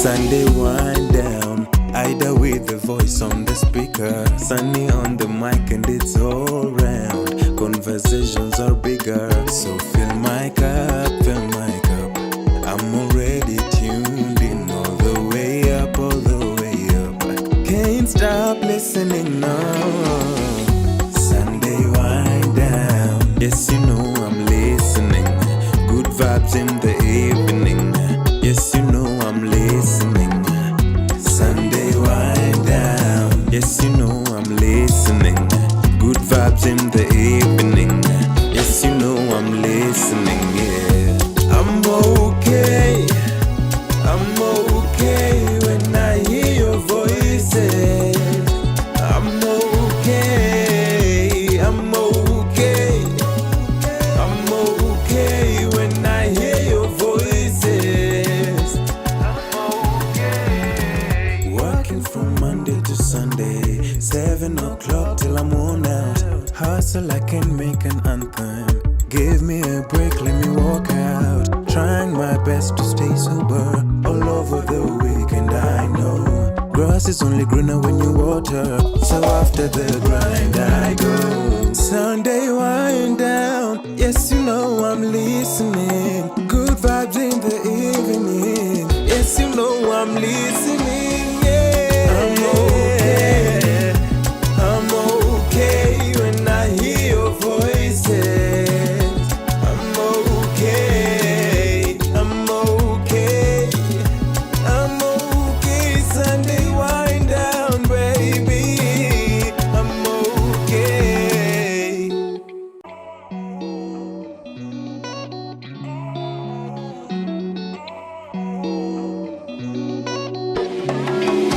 Sunday wind down, Ida with the voice on the speaker, Sunny on the mic and it's all round. Conversations are bigger, so fill my cup, fill my cup. I'm already tuned in all the way up, all the way up. Can't stop listening now. Sunday wind down, yes you know I'm listening. Good vibes in the evening, yes you know I'm listening. Sunday wind down, yes you know I'm listening. Good vibes in the evening, yes you know I'm listening, yeah. I'm okay when I hear your voices. I'm okay when I hear your voices. Working from Monday to Sunday, 7 o'clock till I'm worn out. Hustle, I can make an anthem. Give me a break, let me walk out. Trying my best to stay sober all over the weekend, I know. Grass is only greener when you water, so after the grind I go. Sunday wind down, yes you know I'm listening. Good vibes in the evening, yes you know I'm listening, yeah. I'm okay when I hear your voices. I'm okay, Sunday wind down, baby. I'm okay.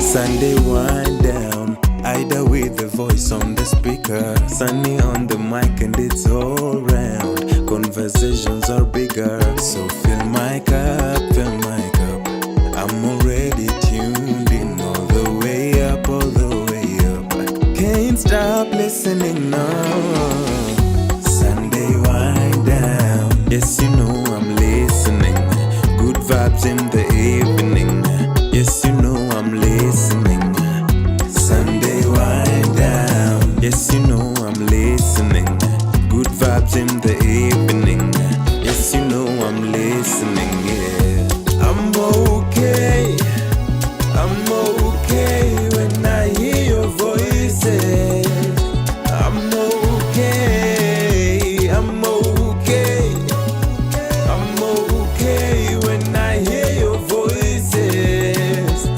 Sunday wind down, Ida with the voice on the speaker, Sunny on the mic and it's all round. Conversations are bigger, so fill my cup, fill my cup. I'm already tuned in all the way up, all the way up. Can't stop listening now. Sunday wind down, yes you know I'm listening. Good vibes in the evening, yes you know I'm listening. Sunday wind down, yes you know I'm listening. Good vibes in the evening, yes you know I'm listening, yeah. I'm okay when I hear your voices. I'm okay when I hear your voices.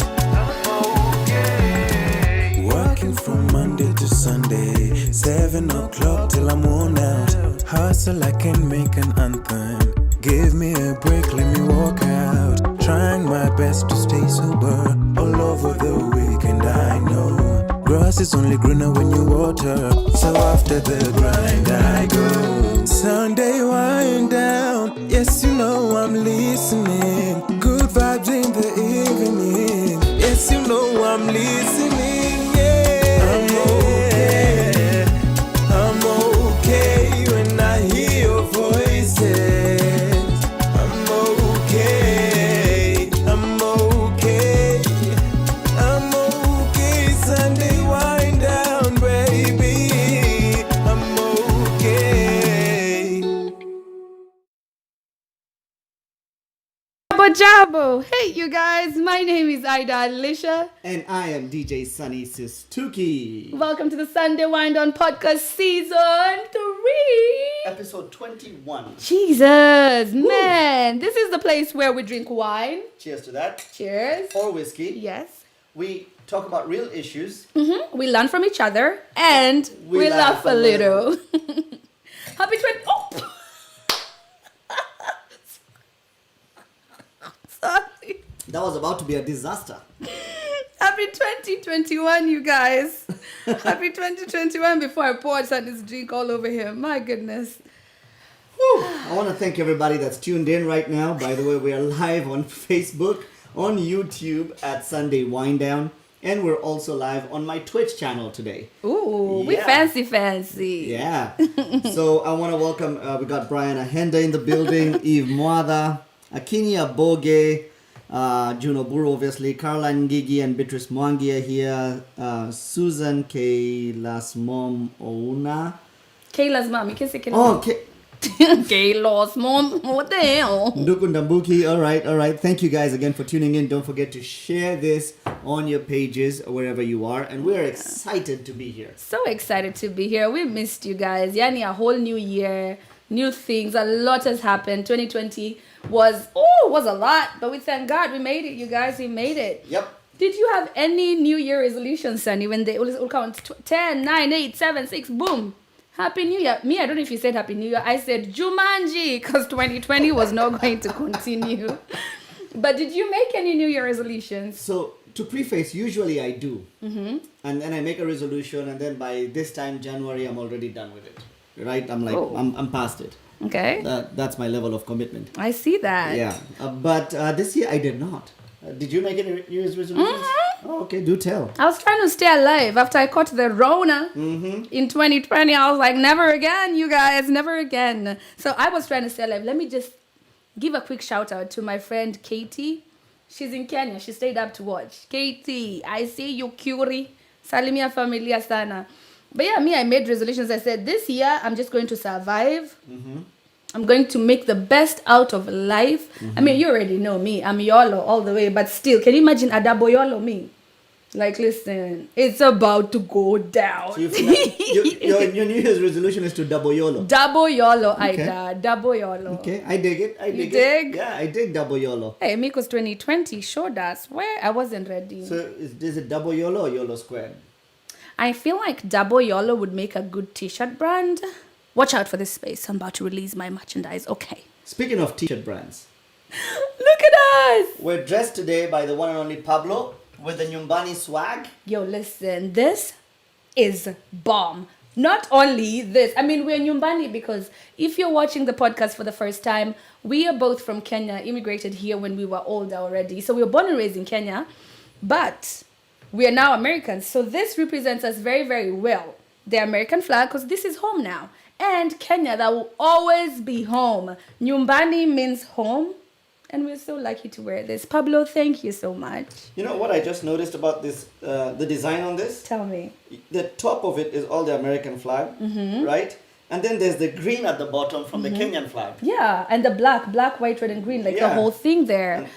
Working from Monday to Sunday, 7 o'clock till I'm worn out. Hustle, I can make an anthem. Give me a break, let me walk out. Trying my best to stay sober all over the weekend, I know. Grass is only greener when you water, so after the grind I go. Sunday wind down, yes you know I'm listening. Good vibes in the evening, yes you know I'm listening, yeah. I'm okay when I hear your voices. I'm okay, Sunday wind down, baby. I'm okay. Jabo. Hey, you guys. My name is Ida Alicia. And I am DJ Sunny Sistuki. Welcome to the Sunday Wind On Podcast Season 3. Episode 21. Jesus, man. This is the place where we drink wine. Cheers to that. Cheers. Or whiskey. Yes. We talk about real issues. We learn from each other and we laugh a little. Happy 20... Oh! Sorry. That was about to be a disaster. Happy 2021, you guys. Happy 2021 before I poured Sunny's drink all over him. My goodness. Whew. I want to thank everybody that's tuned in right now. By the way, we are live on Facebook, on YouTube at Sunday Wind Down, and we're also live on my Twitch channel today. Ooh, we fancy. Yeah. So I want to welcome, we got Brian Ahenda in the building, Eve Mwada, Akinya Boge, Juno Buru, obviously. Caroline Gigi and Beatrice Mwangi are here. Susan Kayla's mom, Ouna. Kayla's mom. You can say Kayla's Oh, mom. Kayla's mom. What the hell? Ndukundambuki. All right. Thank you guys again for tuning in. Don't forget to share this on your pages wherever you are. And we're excited to be here. So excited to be here. We missed you guys. Yani, a whole new year, new things. A lot has happened. 2020 was a lot, but we thank God we made it. You guys, we made it. Yep. Did you have any New Year resolutions, Sunny? When they will count 10, 9, 8, 7, 6, boom. Happy New Year. Me, I don't know if you said Happy New Year. I said Jumanji because 2020 was not going to continue. But did you make any New Year resolutions? So, to preface, usually I do. Mm-hmm. And then I make a resolution, and then by this time, January, I'm already done with it. Right? I'm like, I'm past it. Okay. That's my level of commitment. I see that. Yeah. But this year, I did not. Did you make any New Year's resolutions? Mm-hmm. Oh, okay, do tell. I was trying to stay alive after I caught the Rona in 2020. I was like, never again, you guys, never again. So I was trying to stay alive. Let me just give a quick shout out to my friend Katie. She's in Kenya. She stayed up to watch. Katie, I see you, Curie. Salimia familia sana. But yeah, me, I made resolutions. I said, this year, I'm just going to survive. Mm-hmm. I'm going to make the best out of life. Mm-hmm. I mean, you already know me. I'm YOLO all the way. But still, can you imagine a double YOLO me? Like, listen, it's about to go down. So your New Year's resolution is to double YOLO. Double YOLO, Okay. Aida. Double YOLO. Okay, I dig it. You dig? Yeah, I dig double YOLO. Hey, Miko's 2020 showed us where I wasn't ready. So is it double YOLO or YOLO squared? I feel like Double YOLO would make a good t-shirt brand. Watch out for this space. I'm about to release my merchandise. Okay. Speaking of t-shirt brands, Look at us. we're dressed today by the one and only Pablo with the Nyumbani swag. Yo, listen. This is bomb. Not only this. I mean, we're Nyumbani because if you're watching the podcast for the first time, we are both from Kenya, immigrated here when we were older already. So we were born and raised in Kenya. But we are now Americans. So this represents us very, very well. The American flag, because this is home now. And Kenya, that will always be home. Nyumbani means home. And we're so lucky to wear this. Pablo, thank you so much. You know what I just noticed about this, the design on this? Tell me. The top of it is all the American flag, right? And then there's the green at the bottom from the Kenyan flag. Yeah, and the black, white, red, and green, like the Yeah. whole thing there.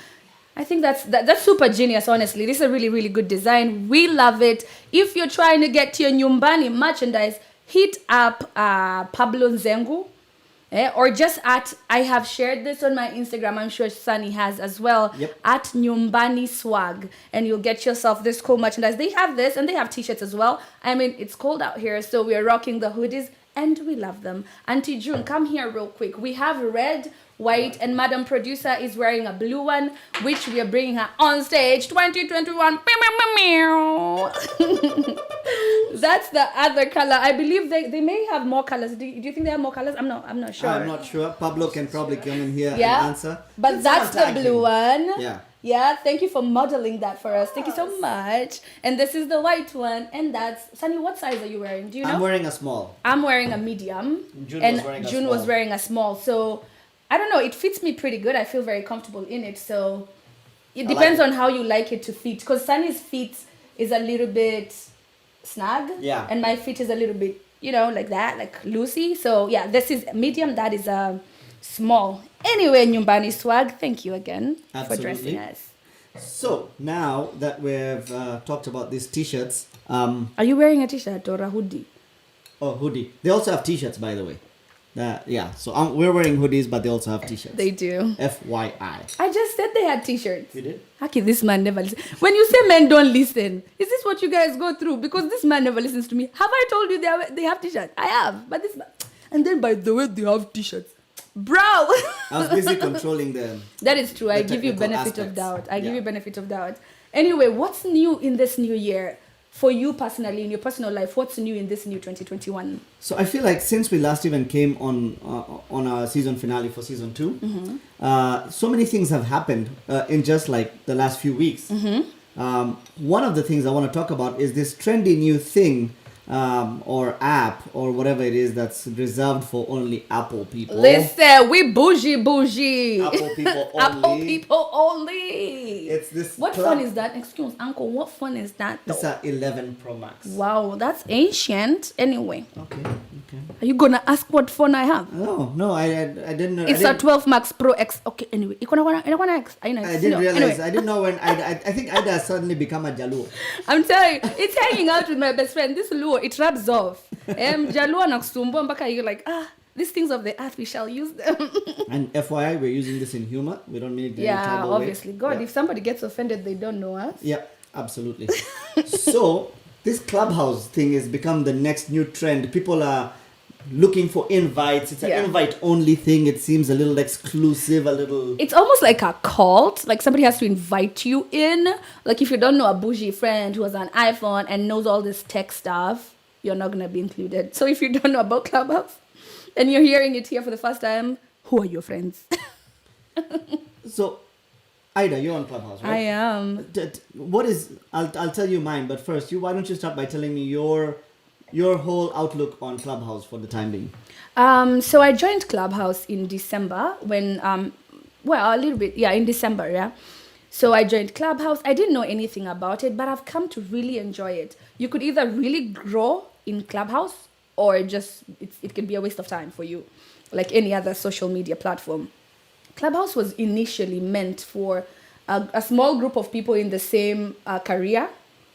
I think that's super genius, honestly. This is a really, really good design. We love it. If you're trying to get your Nyumbani merchandise, hit up Pablo Nzengu. Or just I have shared this on my Instagram. I'm sure Sunny has as well. Yep. At Nyumbani Swag. And you'll get yourself this cool merchandise. They have this and they have t-shirts as well. I mean, it's cold out here, so we are rocking the hoodies and we love them. Auntie June, come here real quick. We have red, white, and Madam Producer is wearing a blue one, which we are bringing her on stage 2021. That's the other color. I believe they may have more colors. Do you think they have more colors? I'm not sure. I'm not sure. Pablo can probably come in here and Yeah, answer. but Can that's someone the tag blue him? one. Yeah. Yeah, thank you for modeling that for us. Thank you so much. And this is the white one. And that's... Sunny, what size are you wearing? Do you know? I'm wearing a small. I'm wearing a medium. June and was wearing a June small. was wearing a small. So, I don't know. It fits me pretty good. I feel very comfortable in it. So, it like depends it. on how you like it to fit. Because Sunny's feet is a little bit snug. Yeah. And my feet is a little bit, like that, like loosey. So, yeah, this is medium. That is a small. Anyway, Nyumbani Swag, thank you again for dressing Absolutely. us. So now that we've talked about these t-shirts, Are you wearing a t-shirt or a hoodie? hoodie. They also have t-shirts, by the way. Yeah. So we're wearing hoodies, but they also have t-shirts. They do. FYI. I just said they had t-shirts. You did? Haki, this man never listens. When you say men don't listen, is this what you guys go through? Because this man never listens to me. Have I told you they have t-shirts? I have. But this man... And then, by the way, they have t-shirts. Bro! I was busy controlling them. That is true. I give you technical benefit of aspects. doubt. I give Yeah. you benefit of doubt. Anyway, what's new in this new year? For you personally, in your personal life, what's new in this new 2021? So I feel like since we last even came on our season finale for season 2, so many things have happened in just like the last few weeks. One of the things I want to talk about is this trendy new thing or app or whatever it is that's reserved for only Apple people. Listen, we bougie. Apple people only. Apple people only. It's this. What club. phone is that? Excuse, Uncle. What phone is that? It's Though? a 11 Pro Max. Wow, that's ancient. Anyway, Okay. are you gonna ask what phone I have? No, I didn't know. It's I a 12 Max Pro X. Okay, anyway. Iko na X. I know. I didn't realize. Anyway, I didn't know when I think Ida has suddenly become a Jaluo. I'm telling you, it's hanging out with my best friend. This Luo, it rubs off. Jalua na kusumbua mpaka you're like, these things of the earth, we shall use them. And FYI, we're using this in humor. We don't mean it in a Yeah, terrible obviously. way. God, Yeah. if somebody gets offended, they don't know us. Yeah, absolutely. So this Clubhouse thing has become the next new trend. People are looking for invites. It's an Yeah. invite-only thing. It seems a little exclusive, a little. It's almost like a cult. Like somebody has to invite you in. Like if you don't know a bougie friend who has an iPhone and knows all this tech stuff, you're not going to be included. So if you don't know about Clubhouse and you're hearing it here for the first time, who are your friends? So, Ida, you're on Clubhouse, right? I am. What is? I'll tell you mine, but first, why don't you start by telling me your whole outlook on Clubhouse for the time being? So I joined Clubhouse in December when, a little bit, in December, yeah. So I joined Clubhouse. I didn't know anything about it, but I've come to really enjoy it. You could either really grow in Clubhouse or just, it can be a waste of time for you, like any other social media platform. Clubhouse was initially meant for a small group of people in the same career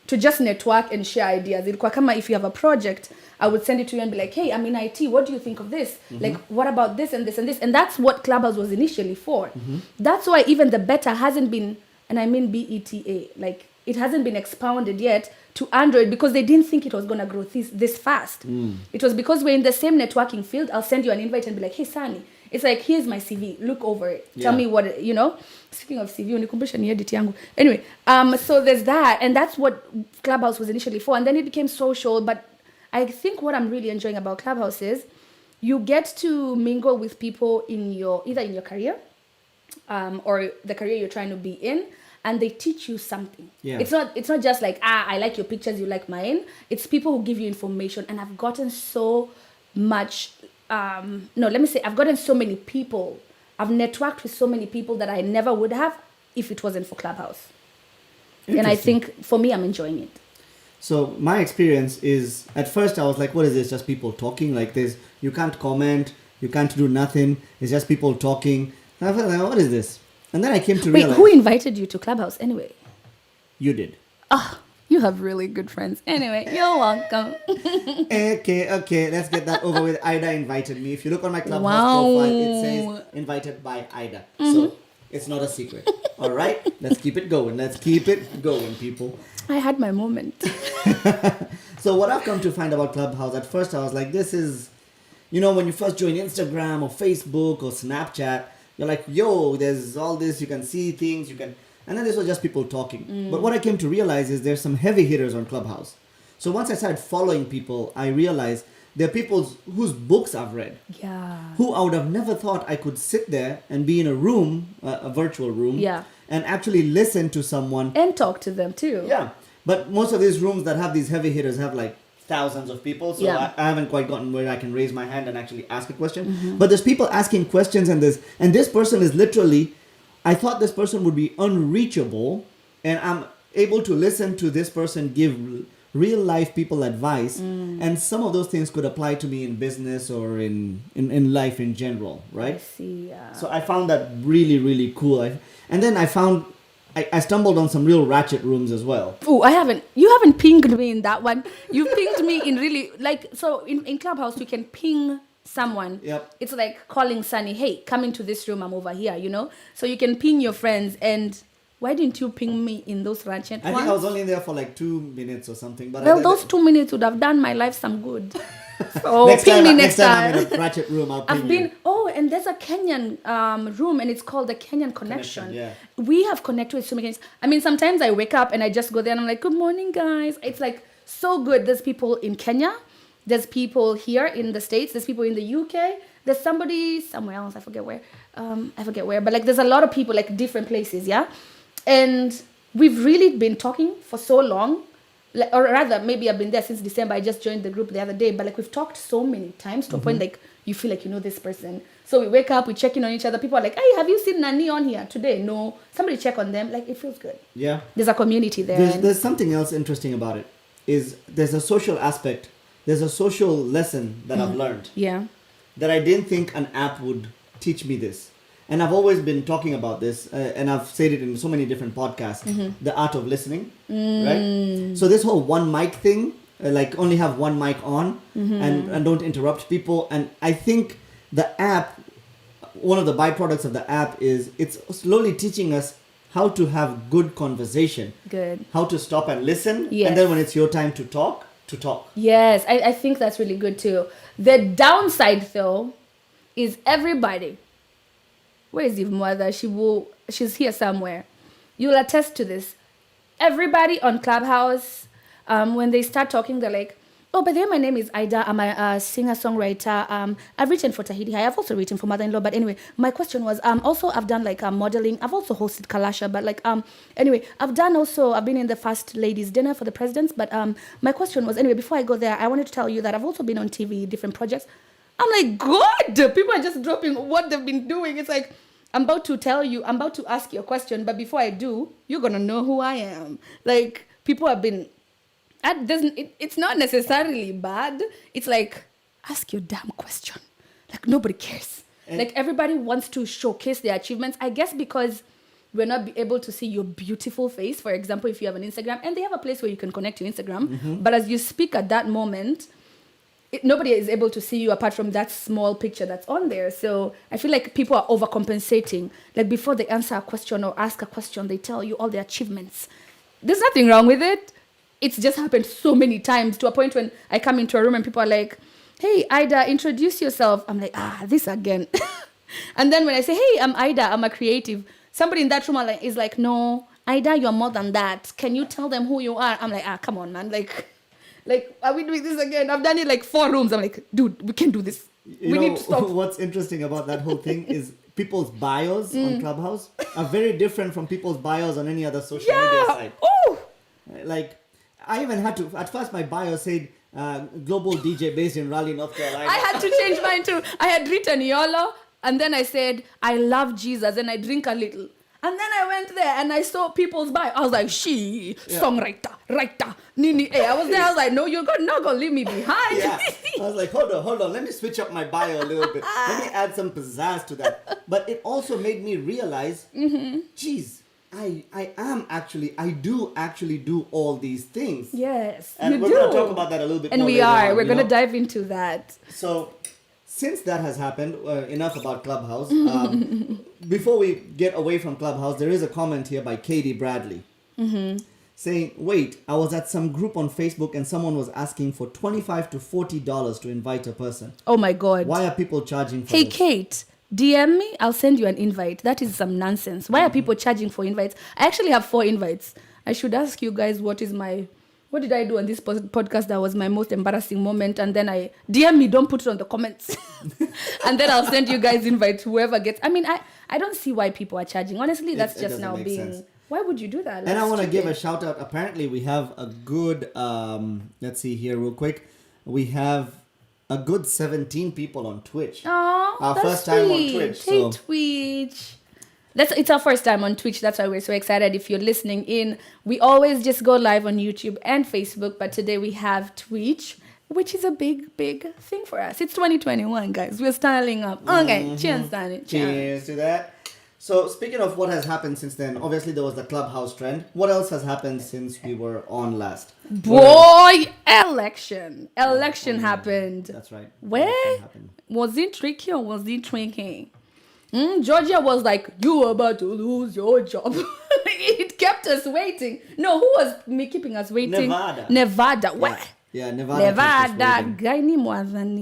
to just network and share ideas. Ilikuwa kama if you have a project, I would send it to you and be like, hey, I'm in IT, what do you think of this? Like, what about this and this and this? And that's what Clubhouse was initially for. That's why even the beta hasn't been, and I mean BETA, like it hasn't been expounded yet to Android because they didn't think it was going to grow this fast. It was because we're in the same networking field. I'll send you an invite and be like, hey, Sunny, it's like, here's my CV. Look over it. Tell Yeah. me what, Speaking of CV, unikumbusha ni edit yangu. Anyway, so there's that. And that's what Clubhouse was initially for. And then it became social. But I think what I'm really enjoying about Clubhouse is you get to mingle with people either in your career or the career you're trying to be in. And they teach you something. Yeah. It's not just like, I like your pictures, you like mine. It's people who give you information. And I've gotten so much, I've gotten so many people. I've networked with so many people that I never would have if it wasn't for Clubhouse. And I Interesting. think for me, I'm enjoying it. So my experience is, at first I was like, what is this? Just people talking like this. You can't comment. You can't do nothing. It's just people talking. And I felt like, what is this? And then I came to Wait, realize. who invited you to Clubhouse anyway? You did. You have really good friends. Anyway, you're welcome. Okay, let's get that over with. Ida invited me. If you look on my Clubhouse Wow. profile, it says invited by Ida. So it's not a secret. All right, let's keep it going. Let's keep it going, people. I had my moment. So what I've come to find about Clubhouse, at first I was like, this is, when you first join Instagram or Facebook or Snapchat, you're like, yo, there's all this, you can see things, and then this was just people talking. But what I came to realize is there's some heavy hitters on Clubhouse. So once I started following people, I realized there are people whose books I've read, Yeah. who I would have never thought I could sit there and be in a room, a virtual room, Yeah. and actually listen to someone. And talk to them too. Yeah, but most of these rooms that have these heavy hitters have like thousands of people, so Yeah. I haven't quite gotten where I can raise my hand and actually ask a question. But there's people asking questions, and this person is literally, I thought this person would be unreachable, and I'm able to listen to this person give real life people advice, and some of those things could apply to me in business or in life in general, I right? see. Yeah. So I found that really, really cool. And then I stumbled on some real ratchet rooms as well. Oh, you haven't pinged me in that one. You pinged me in really, so in Clubhouse, you can ping someone. Yep. It's like calling Sunny, hey, come into this room, I'm over here, So you can ping your friends. And why didn't you ping me in those ratchet I ones? think I was only in there for like 2 minutes or something. But Well, those 2 minutes would have done my life some good. So next ping time, me next next time I'm time. in a ratchet room, I'll ping I've you. been, and there's a Kenyan room, and it's called the Kenyan Connection. Yeah. We have connected with so many Kenyans. I mean, sometimes I wake up and I just go there and I'm like, good morning, guys. It's like so good. There's people in Kenya. There's people here in the States. There's people in the UK. There's somebody somewhere else. I forget where. But like there's a lot of people, like different places, yeah? And we've really been talking for so long. like, or rather, maybe I've been there since December. I just joined the group the other day, but like we've talked so many times to a point like you feel like you know this person. So we wake up, we check in on each other. People are like, "Hey, have you seen Nani on here today?" No, somebody check on them. Like it feels good. Yeah. There's a community there. There's something else interesting about it. Is there's a social aspect. There's a social lesson that I've learned Yeah. that I didn't think an app would teach me this. And I've always been talking about this, and I've said it in so many different podcasts. The art of listening, right? So this whole one mic thing, like only have one mic on and don't interrupt people. And I think the app, one of the byproducts of the app is it's slowly teaching us how to have good conversation. Good. How to stop and listen. Yes. And then when it's your time to talk, to talk. Yes, I think that's really good too. The downside though is everybody. Where is Eve Mother? She's here somewhere. You'll attest to this. Everybody on Clubhouse, when they start talking, they're like, "Oh, by the way, my name is Ida. I'm a singer-songwriter. I've written for Tahiti High. I've also written for Mother-in-Law. But anyway, my question was, also I've done like modeling. I've also hosted Kalasha. But like, anyway, I've been in the First Ladies Dinner for the presidents. But my question was, anyway, before I go there, I wanted to tell you that I've also been on TV, different projects." I'm like, good. People are just dropping what they've been doing. It's like, I'm about to ask you a question, but before I do, you're going to know who I am. Like, people have been, it's not necessarily bad. It's like, ask your damn question. Like, nobody cares. Like, everybody wants to showcase their achievements. I guess because we're not able to see your beautiful face. For example, if you have an Instagram, and they have a place where you can connect to Instagram. But as you speak at that moment, nobody is able to see you apart from that small picture that's on there. So I feel like people are overcompensating. Like before they answer a question or ask a question, they tell you all their achievements. There's nothing wrong with it. It's just happened so many times to a point when I come into a room and people are like, "Hey, Ida, introduce yourself." I'm like, this again. And then when I say, "Hey, I'm Ida, I'm a creative," somebody in that room is like, "No, Ida, you're more than that. Can you tell them who you are?" I'm like, come on, man. Like, are we doing this again? I've done it like 4 rooms. I'm like, dude, we can't do this. We need to stop. What's interesting about that whole thing is people's bios on Clubhouse are very different from people's bios on any other social media site. Oh! Like, I even had to, at first my bio said global DJ based in Raleigh, North Carolina. I had to change mine too. I had written YOLO, and then I said, "I love Jesus and I drink a little." And then I went there and I saw people's bio. I was like, songwriter, writer, Nini. Hey, I was there. I was like, no, you're not going to leave me behind. Yeah. I was like, hold on. Let me switch up my bio a little bit. Let me add some pizzazz to that. But it also made me realize, geez, I do actually do all these things. Yes, and we're going to talk about that a little bit more. And we are. We're going to dive into that. So, since that has happened, enough about Clubhouse. Before we get away from Clubhouse, there is a comment here by Katie Bradley saying, "Wait, I was at some group on Facebook and someone was asking for $25 to $40 to invite a person. Oh my God. Why are people charging for Hey, this?" Kate, DM me. I'll send you an invite. That is some nonsense. Why are people charging for invites? I actually have 4 invites. I should ask you guys what did I do on this podcast that was my most embarrassing moment? And then DM me, don't put it on the comments. And then I'll send you guys invite whoever gets. I mean, I don't see why people are charging. Honestly, that's just now being... Sense. Why would you do that? And I want to give a shout out. Apparently, we have a good, let's see here real quick. We have a good 17 people on Twitch. Oh, our that's first time on Twitch. Hey, Twitch. It's our first time on Twitch. That's why we're so excited. If you're listening in, we always just go live on YouTube and Facebook. But today we have Twitch, which is a big, big thing for us. It's 2021, guys. We're styling up. Okay, cheers, Danny. Cheers to that. So speaking of what has happened since then, obviously there was the Clubhouse trend. What else has happened since we were on last? Boy, election happened. That's right. Where? Was it tricky or was it tricky? Georgia was like, "You are about to lose your job." It kept us waiting. No, who was keeping us waiting? Nevada. Where? Yeah, Nevada.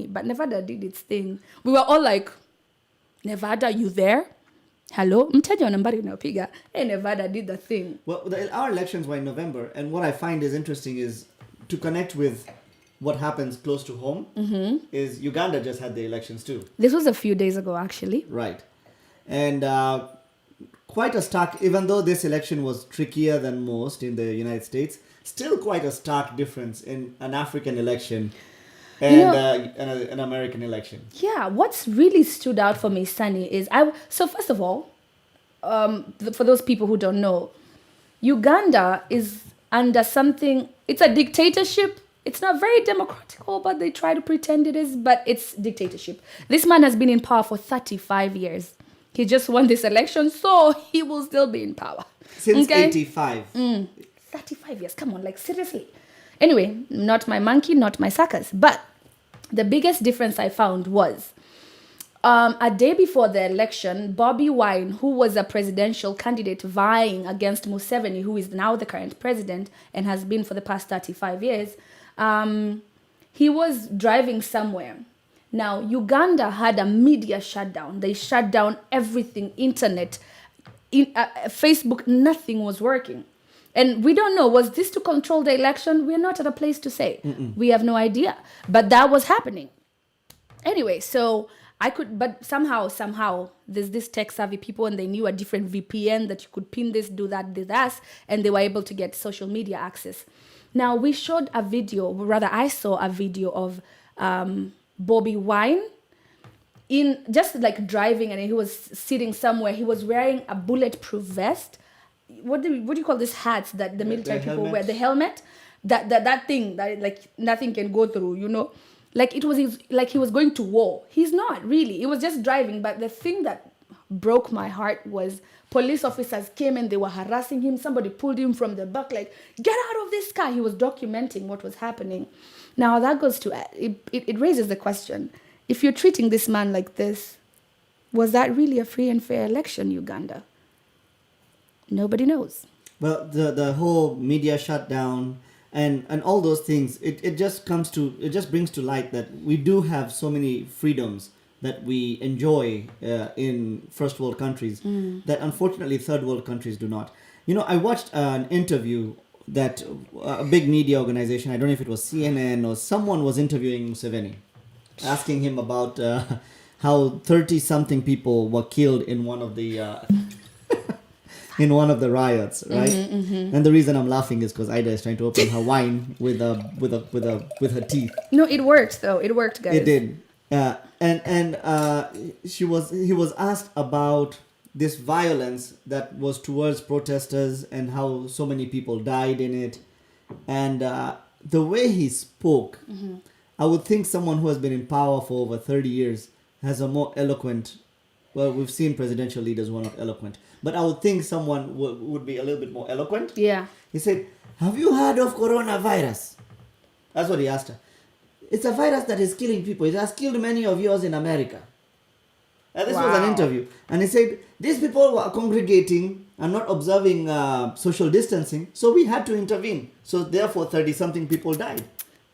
But Nevada did its thing. We were all like, "Nevada, you there? Hello? Mteja nambari unapiga." Hey, Nevada did the thing. Well, our elections were in November, and what I find is interesting is to connect with what happens close to home is Uganda just had the elections too. This was a few days ago, actually. Right. And quite a stark, even though this election was trickier than most in the United States, still quite a stark difference in an African election and an American election. Yeah, what's really stood out for me, Sunny, is so first of all, for those people who don't know, Uganda is under something. It's a dictatorship. It's not very democratical, but they try to pretend it is. But it's dictatorship. This man has been in power for 35 years. He just won this election, so he will still be in power. Since 85. 35 years. Come on, like seriously. Anyway, not my monkey, not my suckers. But the biggest difference I found was a day before the election, Bobby Wine, who was a presidential candidate vying against Museveni, who is now the current president and has been for the past 35 years, he was driving somewhere. Now, Uganda had a media shutdown. They shut down everything, internet, Facebook, nothing was working. And we don't know, was this to control the election? We're not at a place to say. We have no idea. But that was happening. Anyway, so but somehow, there's this tech-savvy people and they knew a different VPN that you could pin this, do that, and they were able to get social media access. Now, we showed a video, rather I saw a video of Bobby Wine in just like driving, and he was sitting somewhere. He was wearing a bulletproof vest. What do you call these hats that the military people wear? The helmet, that thing that like nothing can go through, you know, like it was like he was going to war. He's not really. He was just driving. But the thing that broke my heart was police officers came and they were harassing him. Somebody pulled him from the back, like, get out of this car. He was documenting what was happening. Now that goes to it raises the question: if you're treating this man like this, was that really a free and fair election, Uganda? Nobody knows. Well, the whole media shutdown and all those things, it just brings to light that we do have so many freedoms that we enjoy in first world countries that unfortunately third world countries do not. You know, I watched an interview that a big media organization, I don't know if it was CNN or someone, was interviewing Museveni, asking him about how 30-something people were killed in one of the riots, right? And the reason I'm laughing is because Ida is trying to open her wine with her teeth. No, it worked though. It worked, guys. It did. He was asked about this violence that was towards protesters and how so many people died in it, and the way he spoke, I would think someone who has been in power for over 30 years has a more eloquent. Well, we've seen presidential leaders who are not eloquent, but I would think someone would be a little bit more eloquent. Yeah. He said, "Have you heard of coronavirus?" That's what he asked her. It's a virus that is killing people. It has killed many of yours in America. And this was an interview. And he said, these people were congregating and not observing social distancing, so we had to intervene. So therefore, 30-something people died.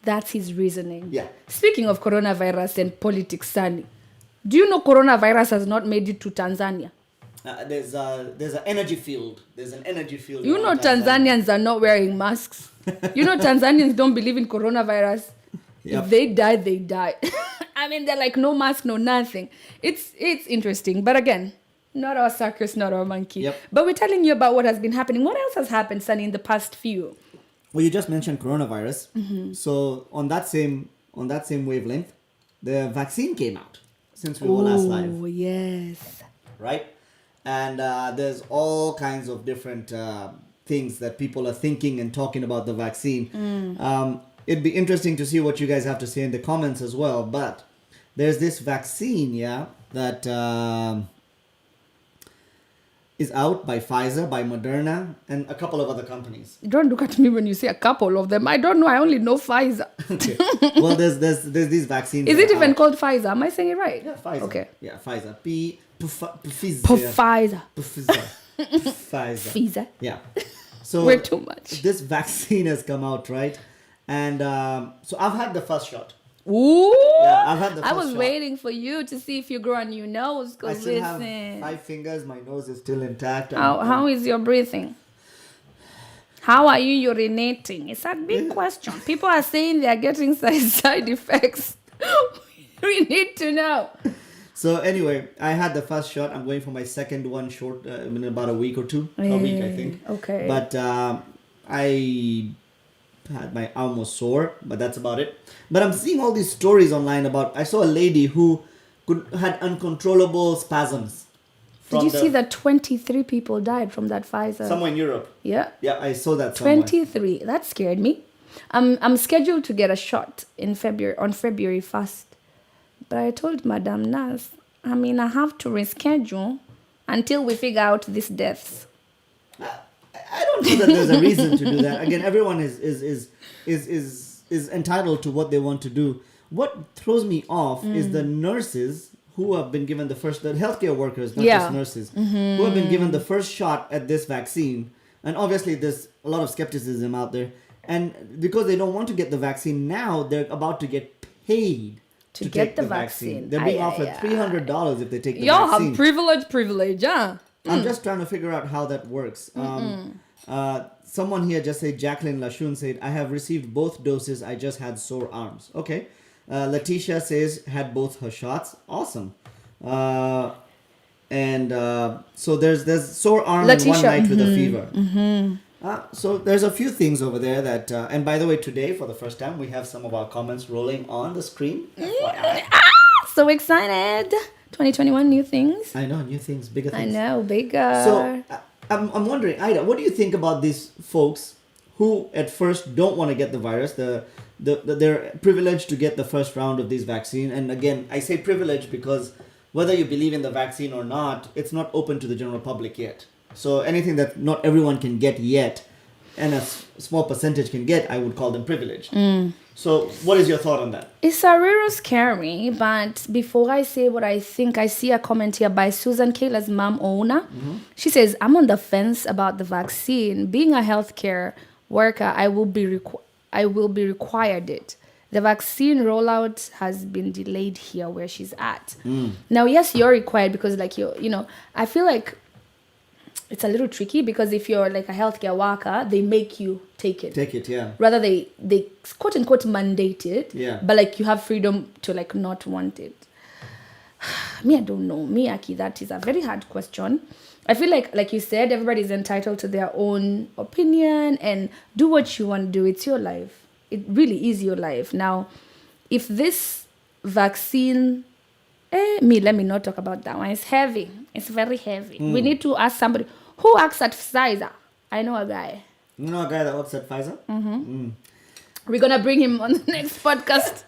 That's his reasoning. Yeah. Speaking of coronavirus and politics, Sunny, do you know coronavirus has not made it to Tanzania? There's an energy field. There's an energy field. You know Tanzanians are not wearing masks. You know Tanzanians don't believe in coronavirus. Yep. If they die, they die. I mean, they're like, no mask, no nothing. It's interesting. But again, not our circus, not our monkey. Yep. But we're telling you about what has been happening. What else has happened, Sunny, in the past few? Well, you just mentioned coronavirus. So on that same wavelength, the vaccine came out since we were last live. Oh, yes. Right? And there's all kinds of different things that people are thinking and talking about the vaccine. It'd be interesting to see what you guys have to say in the comments as well. But there's this vaccine, that is out by Pfizer, by Moderna, and a couple of other companies. Don't look at me when you say a couple of them. I don't know. I only know Pfizer. Okay. Well, there's these vaccines. Is it even called Pfizer? Am I saying it right? Yeah, Pfizer. Okay. Yeah, Pfizer. Pfizer. Pfizer. Yeah. So we're too much. This vaccine has come out, right? And so I've had the first shot. Ooh! Yeah, I've had the first I was shot. waiting for you to see if you grow a new nose. I still have 5 fingers. My nose is still intact. How is your breathing? How are you urinating? It's a big question. People are saying they are getting side effects. We need to know. So anyway, I had the first shot. I'm going for my second one in about a week or two. A week, I think. Okay. But I had my arm was sore, but that's about it. But I'm seeing all these stories online about. I saw a lady who had uncontrollable spasms. Did you see that 23 people died from that Pfizer? Somewhere in Europe. Yeah. Yeah, I saw that somewhere. 23. That scared me. I'm scheduled to get a shot in February 1st. But I told Madame Nas, I have to reschedule until we figure out these deaths. I don't know that there's a reason to do that. Again, everyone is entitled to what they want to do. What throws me off is the nurses who have been given the healthcare workers, not just nurses, who have been given the first shot at this vaccine. And obviously there's a lot of skepticism out there. And because they don't want to get the vaccine now, they're about to get paid to get the vaccine. They're being offered $300 if they take the Y'all vaccine. have privilege, huh? I'm just trying to figure out how that works. Someone here just said, Jacqueline Lashun said, I have received both doses. I just had sore arms. Okay. Letitia says, had both her shots. Awesome. So there's sore arm and one night with a fever. So there's a few things over there that, and by the way, today, for the first time, we have some of our comments rolling on the screen. So excited. 2021, new things. I know, new things, bigger things. I know, bigger. So I'm wondering, Ida, what do you think about these folks who at first don't want to get the virus? They're privileged to get the first round of this vaccine. And again, I say privileged because whether you believe in the vaccine or not, it's not open to the general public yet. So anything that not everyone can get yet, and a small percentage can get, I would call them privileged. So what is your thought on that? It's a little scary, but before I say what I think, I see a comment here by Susan Kayla's mom, Ona. She says, I'm on the fence about the vaccine. Being a healthcare worker, I will be required it. The vaccine rollout has been delayed here where she's at. Now, yes, you're required because I feel like it's a little tricky because if you're like a healthcare worker, they make you take it. Take it, yeah. Rather, they quote unquote mandate it. Yeah. But like you have freedom to like not want it. Me, I don't know. Me, Aki, that is a very hard question. I feel like you said, everybody's entitled to their own opinion and do what you want to do. It's your life. It really is your life. Now, if this vaccine, let me not talk about that one. It's heavy. It's very heavy. We need to ask somebody who works at Pfizer. I know a guy. You know a guy that works at Pfizer? We're gonna bring him on the next podcast.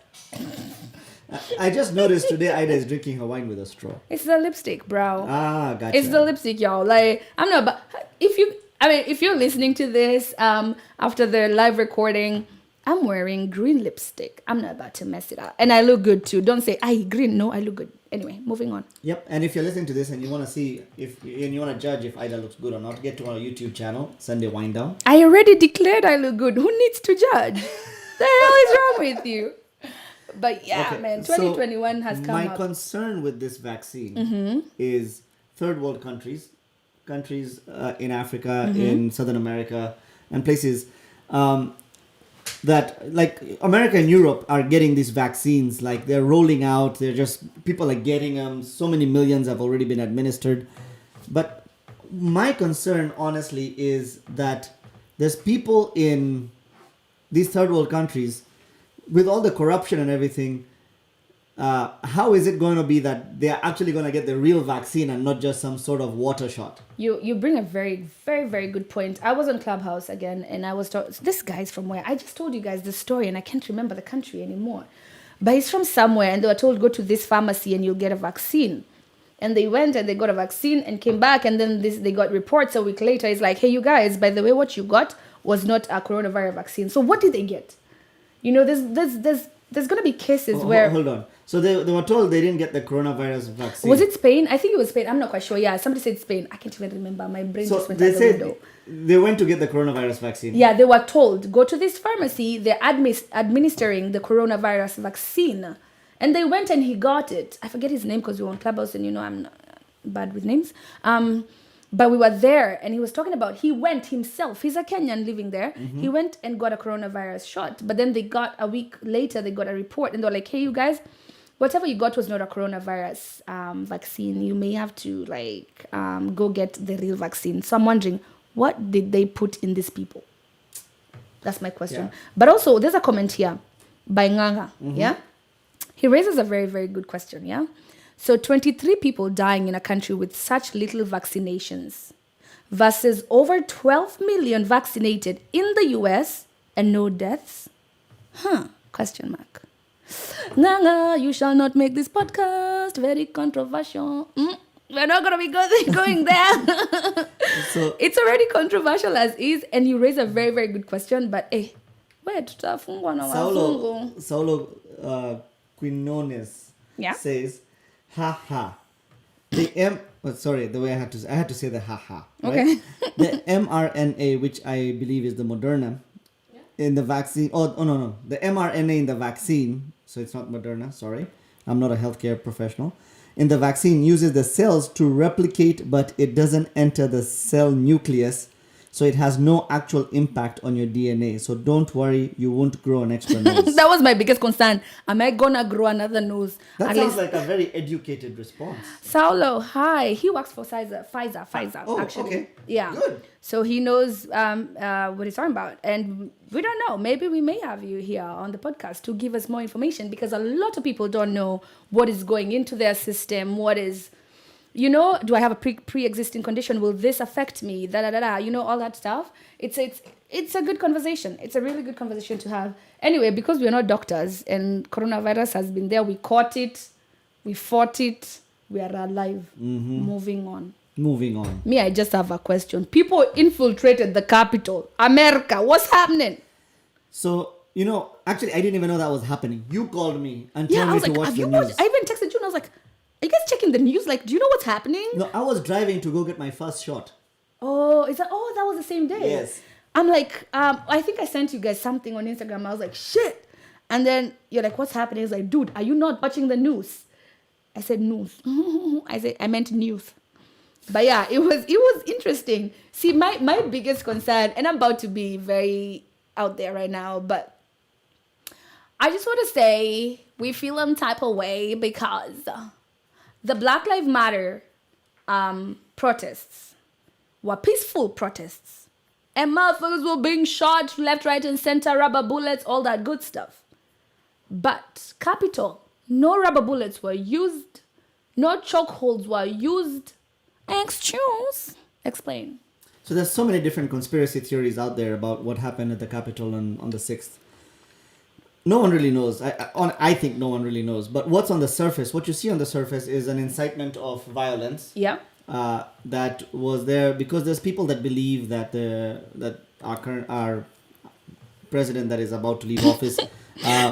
I just noticed today Ida is drinking her wine with a straw. It's the lipstick, bro. Gotcha. It's the lipstick, y'all. Like, I'm not. But if you're listening to this after the live recording, I'm wearing green lipstick. I'm not about to mess it up, and I look good too. Don't say green. No, I look good. Anyway, moving on. Yep. And if you're listening to this and you want to see and you want to judge if Ida looks good or not, get to our YouTube channel, Sunday Wind Down. I already declared I look good. Who needs to judge? The hell is wrong with you? But yeah, okay, man, 2021 has come up. My up. concern with this vaccine is third world countries in Africa, in Southern America, and places that like America and Europe are getting these vaccines. Like they're rolling out. People are getting them. So many millions have already been administered. But my concern, honestly, is that there's people in these third world countries with all the corruption and everything. How is it going to be that they're actually going to get the real vaccine and not just some sort of water shot? You bring a very, very, very good point. I was on Clubhouse again, and I was this guy's from where? I just told you guys the story, and I can't remember the country anymore. But he's from somewhere, and they were told, go to this pharmacy and you'll get a vaccine. And they went and they got a vaccine and came back, and then they got reports a week later. It's like, hey, you guys, by the way, what you got was not a coronavirus vaccine. So what did they get? There's going to be cases where... Hold on. So they were told they didn't get the coronavirus vaccine. Was it Spain? I think it was Spain. I'm not quite sure. Yeah, somebody said Spain. I can't even remember. My brain just went out the window. They went to get the coronavirus vaccine. Yeah, they were told, go to this pharmacy. They're administering the coronavirus vaccine. And they went and he got it. I forget his name because we were on Clubhouse and I'm not bad with names. But we were there and he was talking about, he went himself. He's a Kenyan living there. He went and got a coronavirus shot. But then a week later, they got a report and they were like, hey, you guys, whatever you got was not a coronavirus vaccine. You may have to go get the real vaccine. So I'm wondering, what did they put in these people? That's my question. Yeah. But also, there's a comment here by Nganga. Yeah. He raises a very, very good question. Yeah. So 23 people dying in a country with such little vaccinations versus over 12 million vaccinated in the US and no deaths. Question mark. Nganga, you shall not make this podcast very controversial. We're not going to be going there. So It's already controversial as is, and you raise a very, very good question. But where tutafungwa na wazungu? Saulo Quinones Yeah. says, ha ha. The way I had to say the ha ha. Right? Okay. The mRNA, which I believe is the Moderna, in the vaccine. Oh no, the mRNA in the vaccine. So it's not Moderna. Sorry, I'm not a healthcare professional. In the vaccine, uses the cells to replicate, but it doesn't enter the cell nucleus. So it has no actual impact on your DNA. So don't worry, you won't grow an extra nose. That was my biggest concern. Am I gonna grow another nose? That At sounds least- like a very educated response. Saulo, hi. He works for Pfizer, Oh, actually. okay. Yeah. Good. So he knows what he's talking about. And we don't know. Maybe we may have you here on the podcast to give us more information, because a lot of people don't know what is going into their system, what is, do I have a pre-existing condition? Will this affect me? All that stuff. It's a good conversation. It's a really good conversation to have. Anyway, because we're not doctors and coronavirus has been there, we caught it, we fought it, we are alive. Moving on. Me, I just have a question. People infiltrated the Capitol. America, what's happening? So, actually, I didn't even know that was happening. You called me and Yeah, told I me was to like, watch have the you news. watched? I even texted you and I was like, are you guys checking the news? Like, do you know what's happening? No, I was driving to go get my first shot. Oh, that was the same day? Yes. I'm like, I think I sent you guys something on Instagram. I was like, shit. And then you're like, what's happening? He's like, dude, are you not watching the news? I said news. I meant news. But yeah, it was interesting. See, my biggest concern, and I'm about to be very out there right now, but I just want to say we feel some type of way because the Black Lives Matter protests were peaceful protests. And motherfuckers were being shot left, right, and center, rubber bullets, all that good stuff. But Capitol, no rubber bullets were used, no chokeholds were used. Excuse. Explain. So there's so many different conspiracy theories out there about what happened at the Capitol on the 6th. No one really knows. I think no one really knows. But what's on the surface, what you see on the surface is an incitement of violence. Yeah. That was there because there's people that believe that our president that is about to leave office.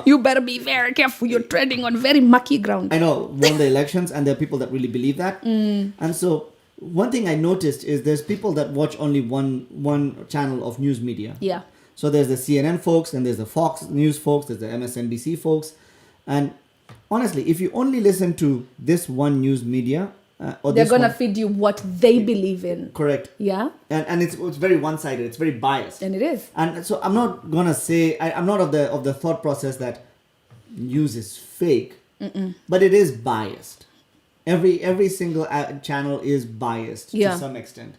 You better be very careful. You're treading on very mucky ground. I know, won the elections, and there are people that really believe that. And so one thing I noticed is there's people that watch only one channel of news media. Yeah. So there's the CNN folks, and there's the Fox News folks, there's the MSNBC folks. And honestly, if you only listen to this one news media, they're going to feed you what they believe in. Correct. Yeah. And it's very one-sided. It's very biased. And it is. And so I'm not gonna say I'm not of the thought process that news is fake, but it is biased. Every single channel is biased Yeah. to some extent.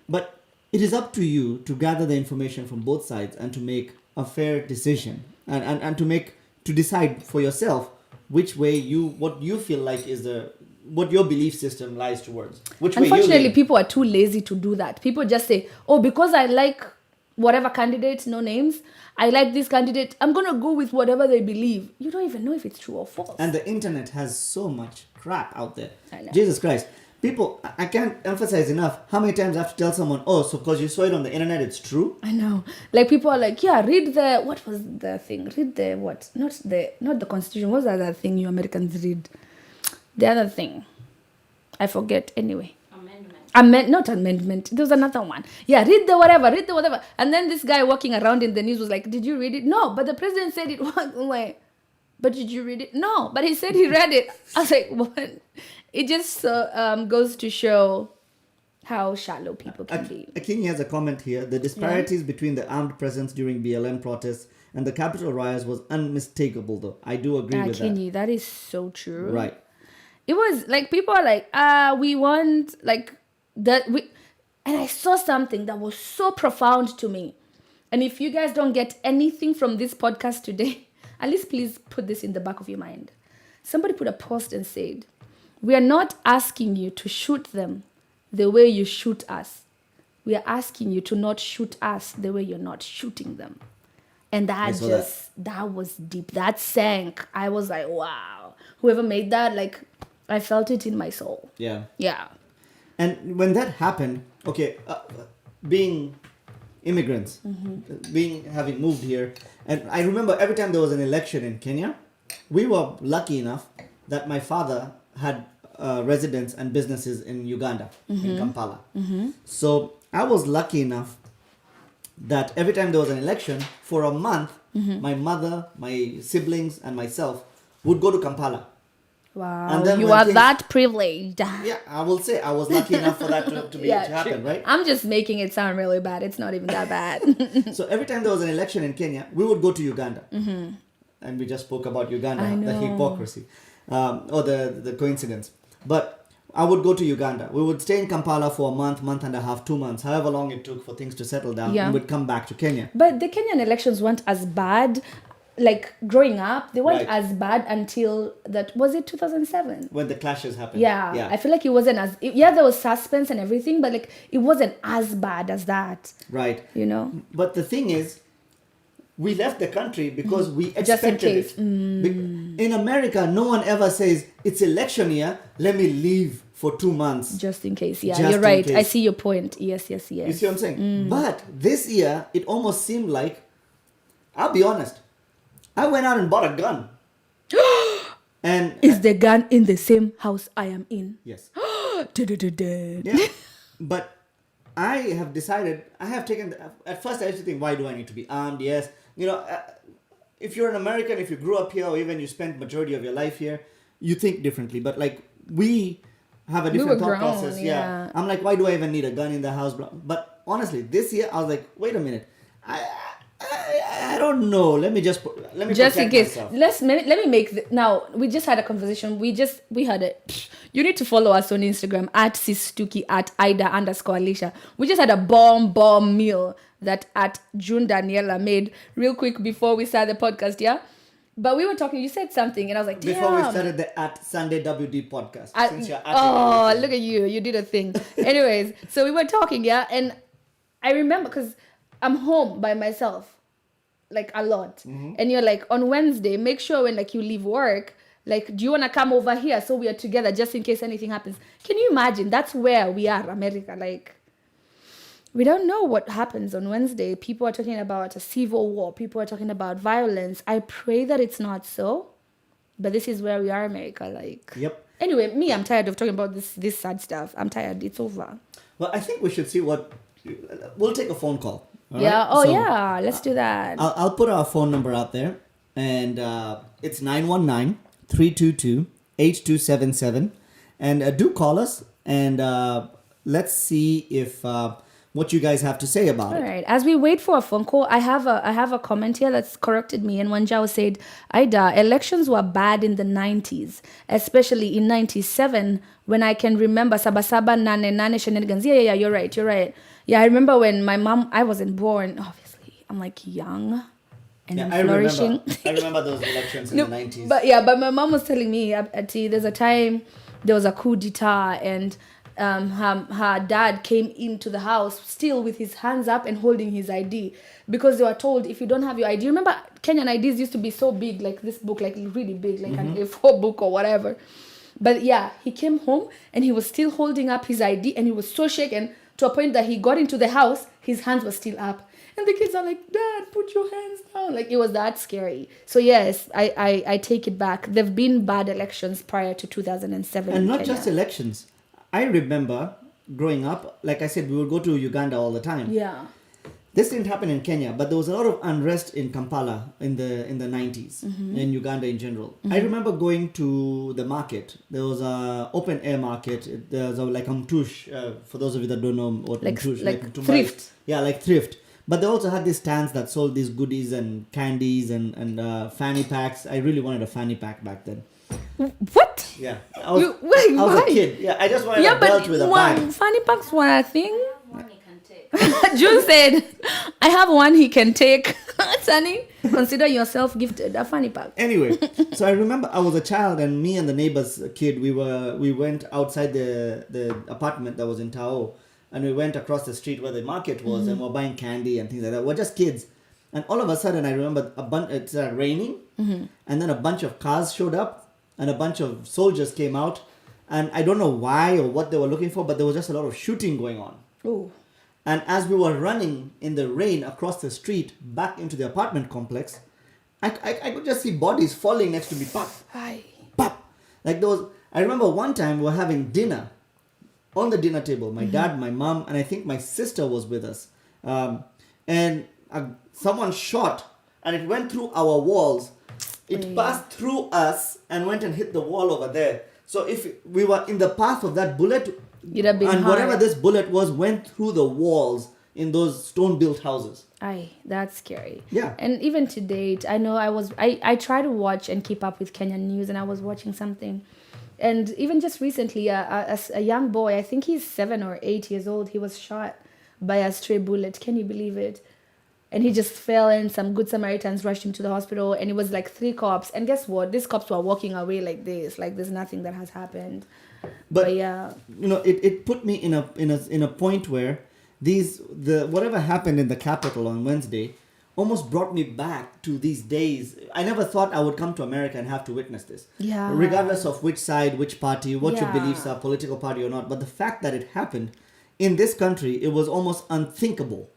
But it is up to you to gather the information from both sides and to make a fair decision and to decide for yourself which way what you feel like is what your belief system lies towards. Which way you Unfortunately, lean. people are too lazy to do that. People just say, oh, because I like whatever candidate, no names, I like this candidate, I'm going to go with whatever they believe. You don't even know if it's true or false. And the internet has so much crap out there. I know. Jesus Christ. People, I can't emphasize enough how many times I have to tell someone, oh, so because you saw it on the internet, it's true? I know. Like, people are like, yeah, read what was the thing? Read the what? Not the Constitution. What's the other thing you Americans read? The other thing. I forget. Anyway. Not amendment. There was another one. Yeah, read the whatever. And then this guy walking around in the news was like, did you read it? No, but the president said it was. I'm like, but did you read it? No, but he said he read it. I was like, what? It just goes to show how shallow people can be. Akinyi has a comment here. The disparities between the armed presence during BLM protests and the Capitol riots was unmistakable, though. I do agree with that. Akinyi, that is so true. Right. It was like people are like, we want like that. And I saw something that was so profound to me. And if you guys don't get anything from this podcast today, at least please put this in the back of your mind. Somebody put a post and said, we are not asking you to shoot them the way you shoot us. We are asking you to not shoot us the way you're not shooting them. And that was deep. That sank. I was like, wow. Whoever made that, like, I felt it in my soul. Yeah. Yeah. And when that happened, okay, being immigrants, having moved here, and I remember every time there was an election in Kenya, we were lucky enough that my father had residence and businesses in Uganda, in Kampala. So I was lucky enough that every time there was an election, for a month, my mother, my siblings, and myself would go to Kampala. Wow, And then you when are things- that privileged. Yeah, I will say I was lucky enough for that to happen, right? I'm just making it sound really bad. It's not even that bad. So every time there was an election in Kenya, we would go to Uganda. And we just spoke about Uganda, I the know. hypocrisy, or the coincidence. But I would go to Uganda. We would stay in Kampala for a month and a half, 2 months, however long it took for things to settle down, Yeah. and we'd come back to Kenya. But the Kenyan elections weren't as bad. Like growing up, they weren't Right. as bad until that, was it 2007? When the clashes happened. Yeah, I feel like it wasn't as, there was suspense and everything, but like it wasn't as bad as that, Right. you know? But the thing is, we left the country because we Just in expected case. it. In America, no one ever says, it's election year, let me leave for 2 months. Just in case. Yeah, Just you're in right. I case. see your point. Yes. You see what I'm saying? Mm. But this year, it almost seemed like, I'll be honest, I went out and bought a gun. And Is the gun in the same house I am in? yes. Da-da-da-da. Yeah. But I have decided, I have taken, at first I used to think, why do I need to be armed? Yes. You know, if you're an American, if you grew up here, or even you spent majority of your life here, you think differently. But like, we have a different were thought grown, process. yeah. I'm like, why do I even need a gun in the house? But honestly, this year, I was like, wait a minute. I don't know. Let me Just in protect case. myself. Let me make now. We just had a conversation. We had a. You need to follow us on Instagram at Sistuki at Ida_Alicia. We just had a bomb meal that at June Daniela made real quick before we started the podcast. Yeah, but we were talking. You said something, and I was like, damn. Before we started the at Sunday WD podcast. Since you're at Oh, it, look at you. You did a thing. Anyways, so we were talking, yeah, and I remember because I'm home by myself, like a lot. And you're like, on Wednesday, make sure when like you leave work, like, do you want to come over here so we are together just in case anything happens? Can you imagine? That's where we are, America. Like, we don't know what happens on Wednesday. People are talking about a civil war. People are talking about violence. I pray that it's not so. But this is where we are, America. Like, Yep. Anyway, I'm tired of talking about this sad stuff. I'm tired. It's over. Well, I think we should see what. We'll take a phone call. all Yeah. right? Oh, So, yeah. Let's do that. I'll put our phone number out there, and it's 919-322-8277, and do call us, and let's see if what you guys have to say about All it. right. As we wait for a phone call, I have a comment here that's corrected me. And Wanjao said, Ida, elections were bad in the 90s, especially in 97, when I can remember Sabasaba Nane shenanigans. Yeah, you're right. Yeah, I remember when my mom, I wasn't born, obviously. I'm like young and Yeah, flourishing. I remember those elections in No, the 90s. But my mom was telling me, Ati, there's a time there was a coup d'etat and her dad came into the house still with his hands up and holding his ID because they were told, if you don't have your ID, remember Kenyan IDs used to be so big, like this book, like really big, like an A4 book or whatever. But yeah, he came home and he was still holding up his ID and he was so shaken to a point that he got into the house, his hands were still up. And the kids are like, Dad, put your hands down. Like, it was that scary. So yes, I take it back. There've been bad elections prior to 2007 And in not Kenya. just elections. I remember growing up, like I said, we would go to Uganda all the time. Yeah. This didn't happen in Kenya, but there was a lot of unrest in Kampala in the 90s, in Uganda in general. I remember going to the market. There was a open air market. There was like a mtush, for those of you that don't know what Like mtush, mtumbai. thrift. Yeah, like thrift. But they also had these stands that sold these goodies and candies and fanny packs. I really wanted a fanny pack back then. What? Yeah, I was, Wait, I was why? a kid. Yeah, I just wanted Yeah, a belt with a bag. fanny packs were a thing. Money can take. June said, I have one he can take. Sunny, consider yourself gifted a funny pack. Anyway, so I remember I was a child, and me and the neighbor's kid, we went outside the apartment that was in Tao, and we went across the street where the market was, and we're buying candy and things like that. We're just kids, and all of a sudden I remember it started raining, and then a bunch of cars showed up, and a bunch of soldiers came out, and I don't know why or what they were looking for, but there was just a lot of shooting going on. Oh. And as we were running in the rain across the street back into the apartment complex, I could just see bodies falling next to me. Pop, Aye. pop. Like those. I remember one time we were having dinner on the dinner table. My dad, my mom, and I think my sister was with us. And someone shot, and it went through our walls. It passed through us and went and hit the wall over there. So if we were in the path of that bullet, You'd have been and hard. whatever this bullet was went through the walls in those stone-built houses. Aye, that's scary. Yeah. And even to date, I know I try to watch and keep up with Kenyan news, and I was watching something. And even just recently, a young boy, I think he's 7 or 8 years old, he was shot by a stray bullet. Can you believe it? And he just fell, and some good Samaritans rushed him to the hospital, and it was like 3 cops. And guess what? These cops were walking away like this, like there's nothing that has happened. But yeah, you know, it put me in a point where whatever happened in the Capitol on Wednesday almost brought me back to these days. I never thought I would come to America and have to witness this. Yeah. Regardless of which side, which party, what your Yeah. beliefs are, political party or not. But the fact that it happened in this country, it was almost unthinkable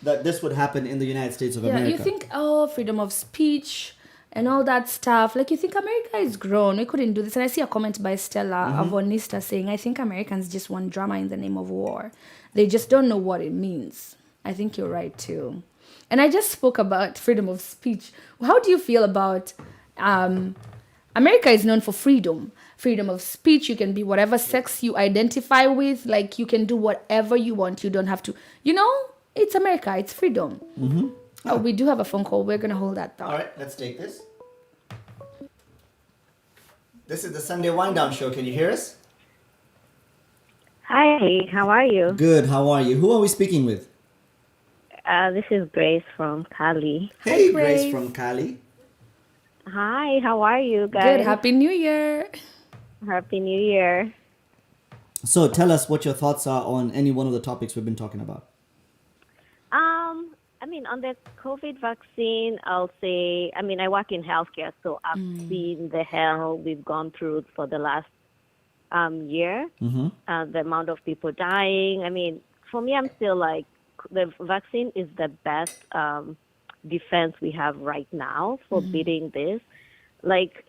that this would happen in the United States of yeah. America. You think, oh, freedom of speech and all that stuff. Like, you think America is grown. We couldn't do this. And I see a comment by Stella Avonista saying, I think Americans just want drama in the name of war. They just don't know what it means. I think you're right, too. And I just spoke about freedom of speech. How do you feel about... America is known for freedom. Freedom of speech. You can be whatever sex you identify with. Like, you can do whatever you want. You don't have to... You know, it's America. It's freedom. Mm-hmm. Oh, we do have a phone call. We're going to hold that thought. All right, let's take this. This is the Sunday Wind Down Show. Can you hear us? Hi, how are you? Good. How are you? Who are we speaking with? This is Grace from Cali. Hey, Grace. Grace from Cali. Hi, how are you guys? Good. Happy New Year. Happy New Year. So tell us what your thoughts are on any one of the topics we've been talking about. I mean, on the COVID vaccine, I'll say, I mean, I work in healthcare, so I've seen the hell we've gone through for the last year, the amount of people dying. I mean, for me, I'm still like, the vaccine is the best defense we have right now for beating this. Like,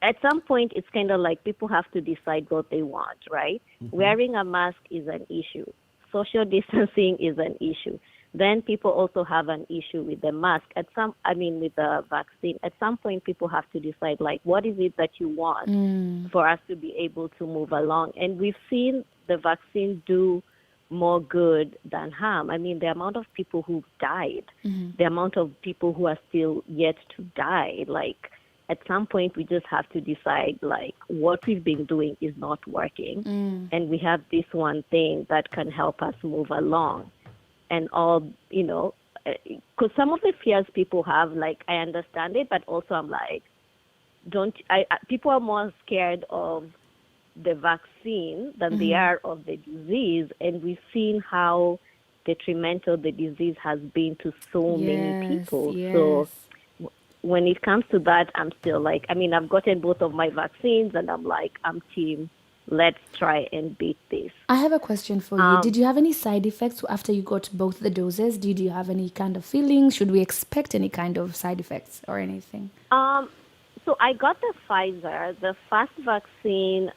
at some point, it's kind of like people have to decide what they want, right? Wearing a mask is an issue. Social distancing is an issue. Then people also have an issue with the mask. With the vaccine. At some point, people have to decide, like, what is it that you want for us to be able to move along? And we've seen the vaccine do more good than harm. I mean, the amount of people who've died, the amount of people who are still yet to die, like, at some point, we just have to decide, like, what we've been doing is not working. And we have this one thing that can help us move along. And all, you know, because some of the fears people have, like, I understand it, but also I'm like, people are more scared of the vaccine than they are of the disease. And we've seen how detrimental the disease has been to so many people. Yes. So when it comes to that, I'm still like, I mean, I've gotten both of my vaccines, and I'm like, I'm team, let's try and beat this. I have a question for you. Did you have any side effects after you got both the doses? Did you have any kind of feelings? Should we expect any kind of side effects or anything? So I got the Pfizer, the first vaccine.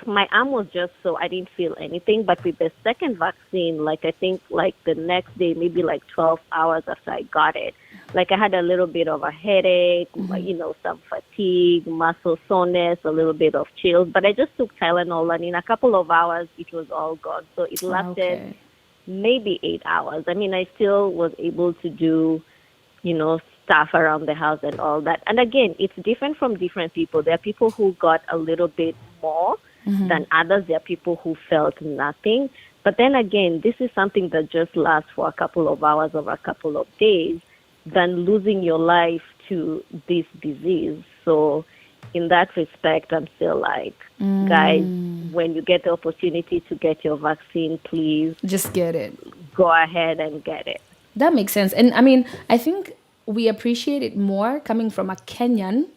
My arm was just so I didn't feel anything. But with the second vaccine, like, I think like the next day, maybe like 12 hours after I got it, like, I had a little bit of a headache, you know, some fatigue, muscle soreness, a little bit of chills. But I just took Tylenol, and in a couple of hours, it was all gone. So it lasted maybe 8 hours. I mean, I still was able to do, you know, stuff around the house and all that. And again, it's different from different people. There are people who got a little bit more than others. There are people who felt nothing. But then again, this is something that just lasts for a couple of hours or a couple of days than losing your life to this disease. So in that respect, I'm still like, guys, when you get the opportunity to get your vaccine, please Just get it. go ahead and get it. That makes sense. And I mean, I think we appreciate it more coming from a Kenyan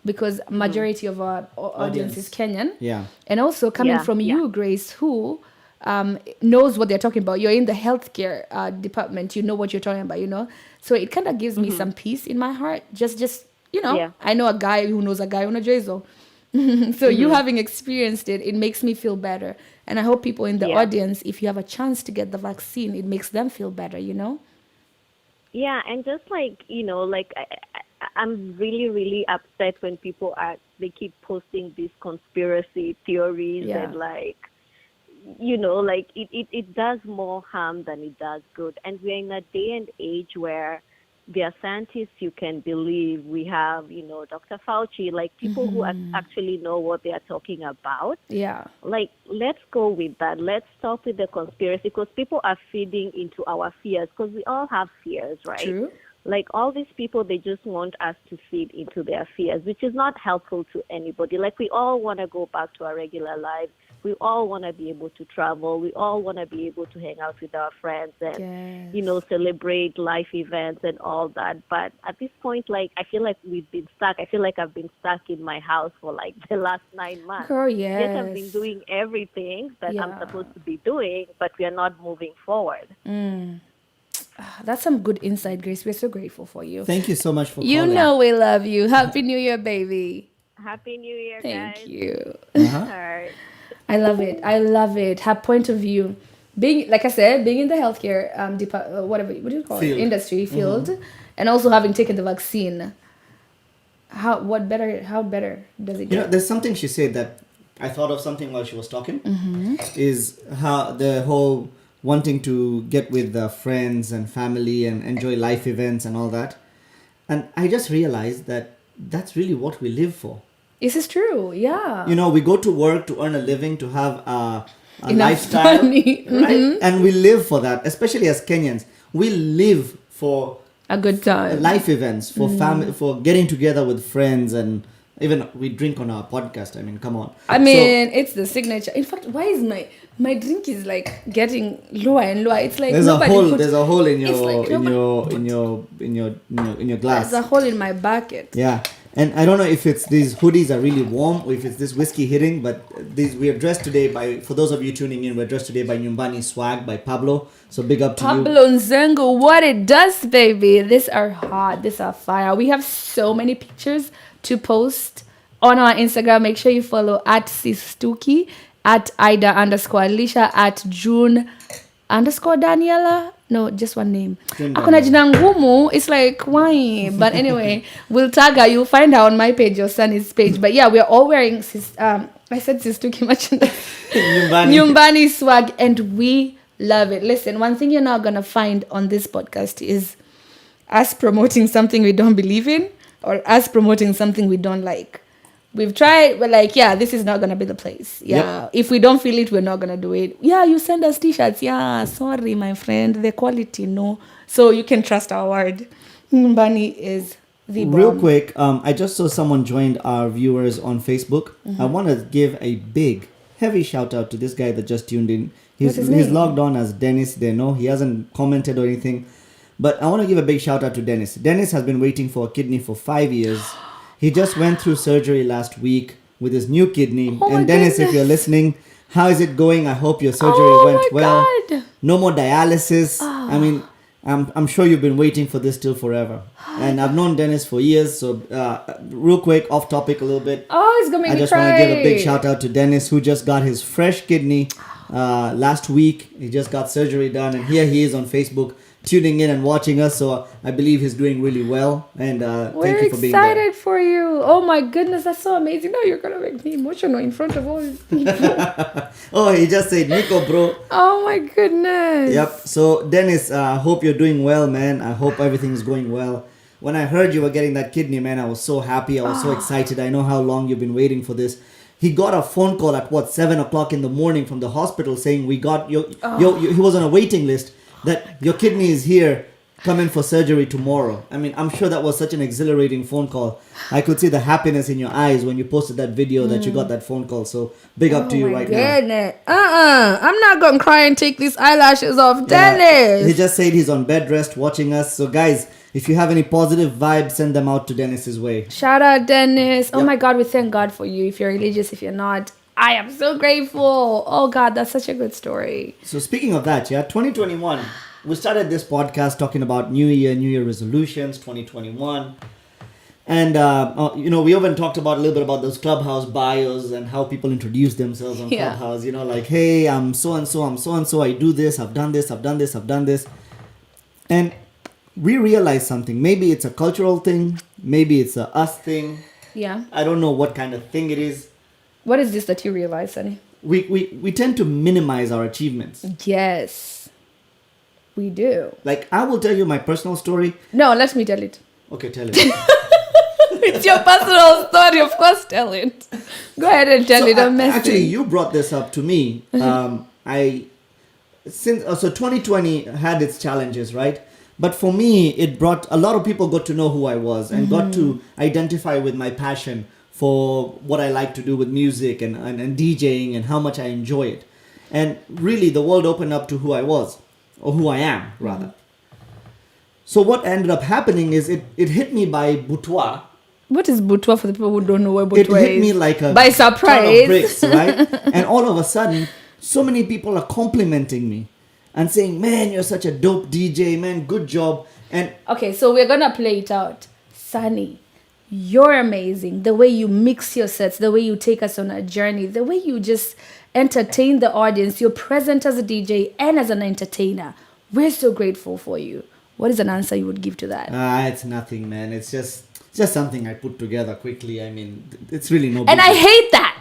because majority of our audience is Kenyan. Yeah. And also coming Yeah, from yeah. you, Grace, who knows what they're talking about. You're in the healthcare department. You know what you're talking about, you know? So it kind of gives me some peace in my heart. Just you know, Yeah. I know a guy who knows a guy who knows Jason. So you having experienced it, it makes me feel better. And I hope people in the Yeah. audience, if you have a chance to get the vaccine, it makes them feel better, you know? Yeah, and just like, you know, like I'm really, really upset when people they keep posting these conspiracy theories Yeah. and like, you know, like it does more harm than it does good. And we're in a day and age where there are scientists you can believe. We have, you know, Dr. Fauci, like people who actually know what they are talking about. Yeah. Like, let's go with that. Let's stop with the conspiracy because people are feeding into our fears because we all have fears, right? True. Like all these people, they just want us to feed into their fears, which is not helpful to anybody. Like we all want to go back to our regular lives. We all want to be able to travel. We all want to be able to hang out with our friends and, Yes. you know, celebrate life events and all that. But at this point, like, I feel like we've been stuck. I feel like I've been stuck in my house for like the last 9 months. Girl, Yes, I've been yes. doing everything that I'm Yeah. supposed to be doing, but we are not moving forward. That's some good insight, Grace. We're so grateful for you. Thank you so much for You calling. know we love you. Happy New Year, baby. Happy New Year, Thank guys. you. All right. I love it. I love it. Her point of view, being like I said, being in the healthcare whatever what do you call Field. it, industry field, and also having taken the vaccine. How better does it You know, get? there's something she said that I thought of something while she was talking. Mm-hmm. Is how the whole wanting to get with the friends and family and enjoy life events and all that. And I just realized that that's really what we live for. This is true. Yeah. You know, we go to work to earn a living, to have a Enough lifestyle, money. right? And we live for that, especially as Kenyans. We live for A good time. life events, for family, for getting together with friends, and even we drink on our podcast. I mean, come on. I mean, it's the signature. In fact, why is my drink is like getting lower and lower? It's like There's a nobody hole. put- There's a hole in it's your like in your glass. There's a hole in my bucket. Yeah, and I don't know if it's these hoodies are really warm or if it's this whiskey hitting, but we are dressed today by. For those of you tuning in, we're dressed today by Nyumbani Swag by Pablo. So big up to you. Pablo Nzengo, what it does, baby. These are hot. These are fire. We have so many pictures to post on our Instagram. Make sure you follow at Sistuki, at Ida_Alicia, at June_Daniela. No, just one name. June Akona jina ngumu. It's like, why? But anyway, we'll tag her. You'll find her on my page, your son's page. But yeah, we're all wearing, I said Sistuki merchandise. Nyumbani. Nyumbani swag, and we love it. Listen, one thing you're not gonna find on this podcast is us promoting something we don't believe in or us promoting something we don't like. We've tried, we're like, yeah, this is not gonna be the place. Yeah. Yep. If we don't feel it, we're not gonna do it. Yeah, you send us t-shirts. Yeah, sorry, my friend. The quality, no. So you can trust our word. Nyumbani is the bomb. Real quick, I just saw someone joined our viewers on Facebook. I want to give a big, heavy shout out to this guy that just tuned in. What's his He's name? logged on as Dennis Deno. He hasn't commented or anything. But I want to give a big shout out to Dennis. Dennis has been waiting for a kidney for 5 years. He just went through surgery last week with his new kidney. Oh my and Dennis, if goodness. you're listening, how is it going? I hope your surgery Oh went my well. God. No more dialysis. I mean, I'm sure you've been waiting for this till forever. And I've known Dennis for years. So real quick, off topic a little bit. Oh, it's gonna make I me just cry. want to give a big shout out to Dennis, who just got his fresh kidney last week. He just got surgery done, and here he is on Facebook tuning in and watching us. So I believe he's doing really well. And thank We're you for being there. excited for you. Oh my goodness, that's so amazing. No, you're gonna make me emotional in front of all these people. Oh, he just said, Nico, bro. Oh my goodness. Yep. So Dennis, I hope you're doing well, man. I hope everything's going well. When I heard you were getting that kidney, man, I was so happy. I was so excited. I know how long you've been waiting for this. he got a phone call at 7 o'clock in the morning from the hospital saying he was on a waiting list that your kidney is here, come in for surgery tomorrow. I mean, I'm sure that was such an exhilarating phone call. I could see the happiness in your eyes when you posted that video that you got that phone call. So big up to you right now. I'm not gonna cry and take these eyelashes off, Dennis. He just said he's on bed rest watching us. So guys, if you have any positive vibes, send them out to Dennis's way. Shout out, Dennis. Oh my God, we thank God for you. If you're religious, if you're not, I am so grateful. Oh God, that's such a good story. So speaking of that, 2021, we started this podcast talking about New Year resolutions, 2021. And, we even talked about a little bit about those Clubhouse bios and how people introduce themselves on Clubhouse. Like, hey, I'm so-and-so, I do this, I've done this. And we realized something. Maybe it's a cultural thing. Maybe it's a us thing. Yeah. I don't know what kind of thing it is. What is this that you realize, Sunny? We tend to minimize our achievements. Yes, we do. Like, I will tell you my personal story. No, let me tell it. Okay, tell it. It's your personal story, of course, tell it. Go ahead and tell it. I'm messing. Actually, you brought this up to me. 2020 had its challenges, right? But for me, it brought a lot of people got to know who I was and got to identify with my passion for what I like to do with music and DJing and how much I enjoy it. And really, the world opened up to who I was, or who I am, rather. So what ended up happening is it hit me by boudoir. What is boudoir for the people who don't know what boudoir is? It hit me like a by surprise. ton of bricks, right? And all of a sudden, so many people are complimenting me and saying, man, you're such a dope DJ, man, good job. And okay, so we're gonna play it out. Sunny, you're amazing. The way you mix your sets, the way you take us on a journey, the way you just entertain the audience. You're present as a DJ and as an entertainer. We're so grateful for you. What is an answer you would give to that? It's nothing, man. It's just something I put together quickly. I mean, it's really no big And I deal. hate that.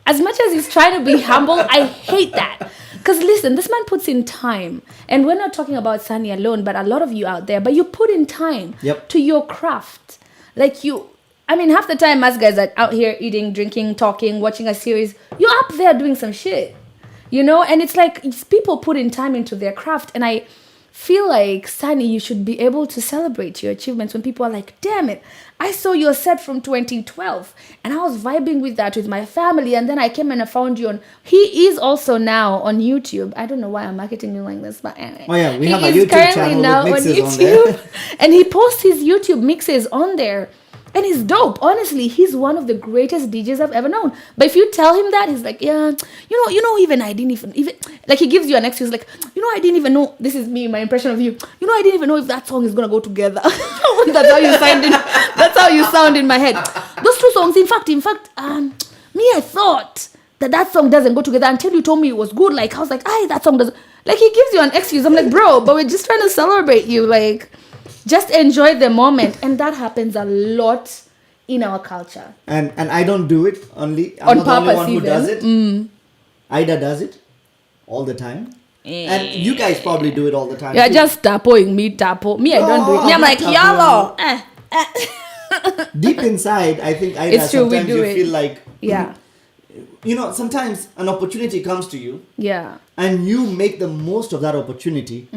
As much as he's trying to be humble, I hate that. Because listen, this man puts in time. And we're not talking about Sunny alone, but a lot of you out there. But you put in time to your craft. Like half the time us guys are out here eating, drinking, talking, watching a series. You're up there doing some shit. And it's like people put in time into their craft. And I feel like, Sunny, you should be able to celebrate your achievements when people are like, damn it, I saw your set from 2012 and I was vibing with that with my family, and then I came and I found you on. He is also now on YouTube. I don't know why I'm marketing you like this, but anyway. Oh yeah, we have a He is YouTube currently channel now with on mixes on YouTube, there. and he posts his YouTube mixes on there. And he's dope. Honestly, he's one of the greatest DJs I've ever known. But if you tell him that, he's like, yeah, even I didn't even like, he gives you an excuse like, I didn't even know. This is me, my impression of you. I didn't even know if that song is gonna go together. That's how you sound that's how you sound in my head. Those two songs, in fact, I thought that song doesn't go together until you told me it was good. Like, I was like, that song doesn't. Like, he gives you an excuse. I'm like, bro, but we're just trying to celebrate you. Like, just enjoy the moment. And that happens a lot in our culture. And I don't do it only. I'm not the only one who does it. Ida does it all the time. And you guys probably do it all the time. You're too. just tapoing me, tapo. Me, I don't do it. Me, I'm like, yellow. Deep inside, I think Ida, It's true, we sometimes do you it. feel like, Yeah. sometimes an opportunity comes to you Yeah. and you make the most of that opportunity.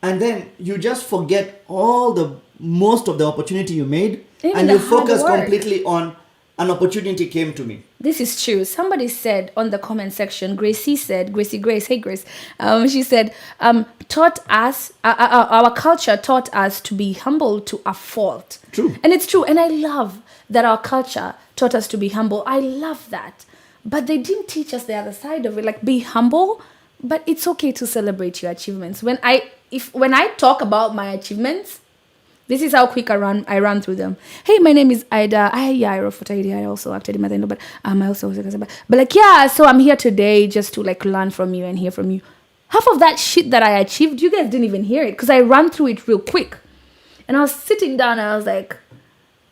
And then you just forget most of the opportunity you made, Even and the you hard focus work. completely on an opportunity came to me. This is true. Somebody said on the comment section, Gracie Grace, hey Grace, she said, taught us, our culture taught us to be humble to a fault. True. And it's true. And I love that our culture taught us to be humble. I love that. But they didn't teach us the other side of it, like be humble, but it's okay to celebrate your achievements. When I talk about my achievements, this is how quick I run through them. Hey, my name is Ida. I wrote for Ida. I also acted in Matendo, but I also so I'm here today just to like learn from you and hear from you. Half of that shit that I achieved, you guys didn't even hear it because I ran through it real quick. And I was sitting down and I was like,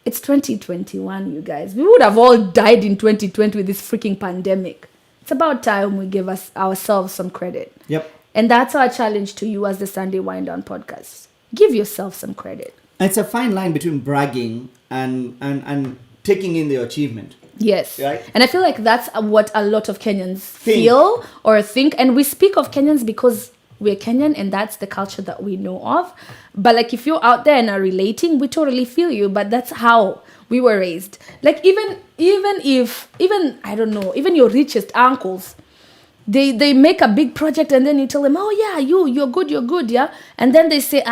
it's 2021, you guys. We would have all died in 2020 with this freaking pandemic. It's about time we give ourselves some credit. Yep. And that's our challenge to you as the Sunday Wind Down podcast. Give yourself some credit. It's a fine line between bragging and taking in the achievement. Yes. Right? And I feel like that's what a lot of Kenyans feel or think. And we speak of Kenyans because we're Kenyan and that's the culture that we know of. But like if you're out there and are relating, we totally feel you. But that's how we were raised. Like even I don't know, even your richest uncles, they make a big project and then you tell them, oh yeah, you're good, yeah. And then they say,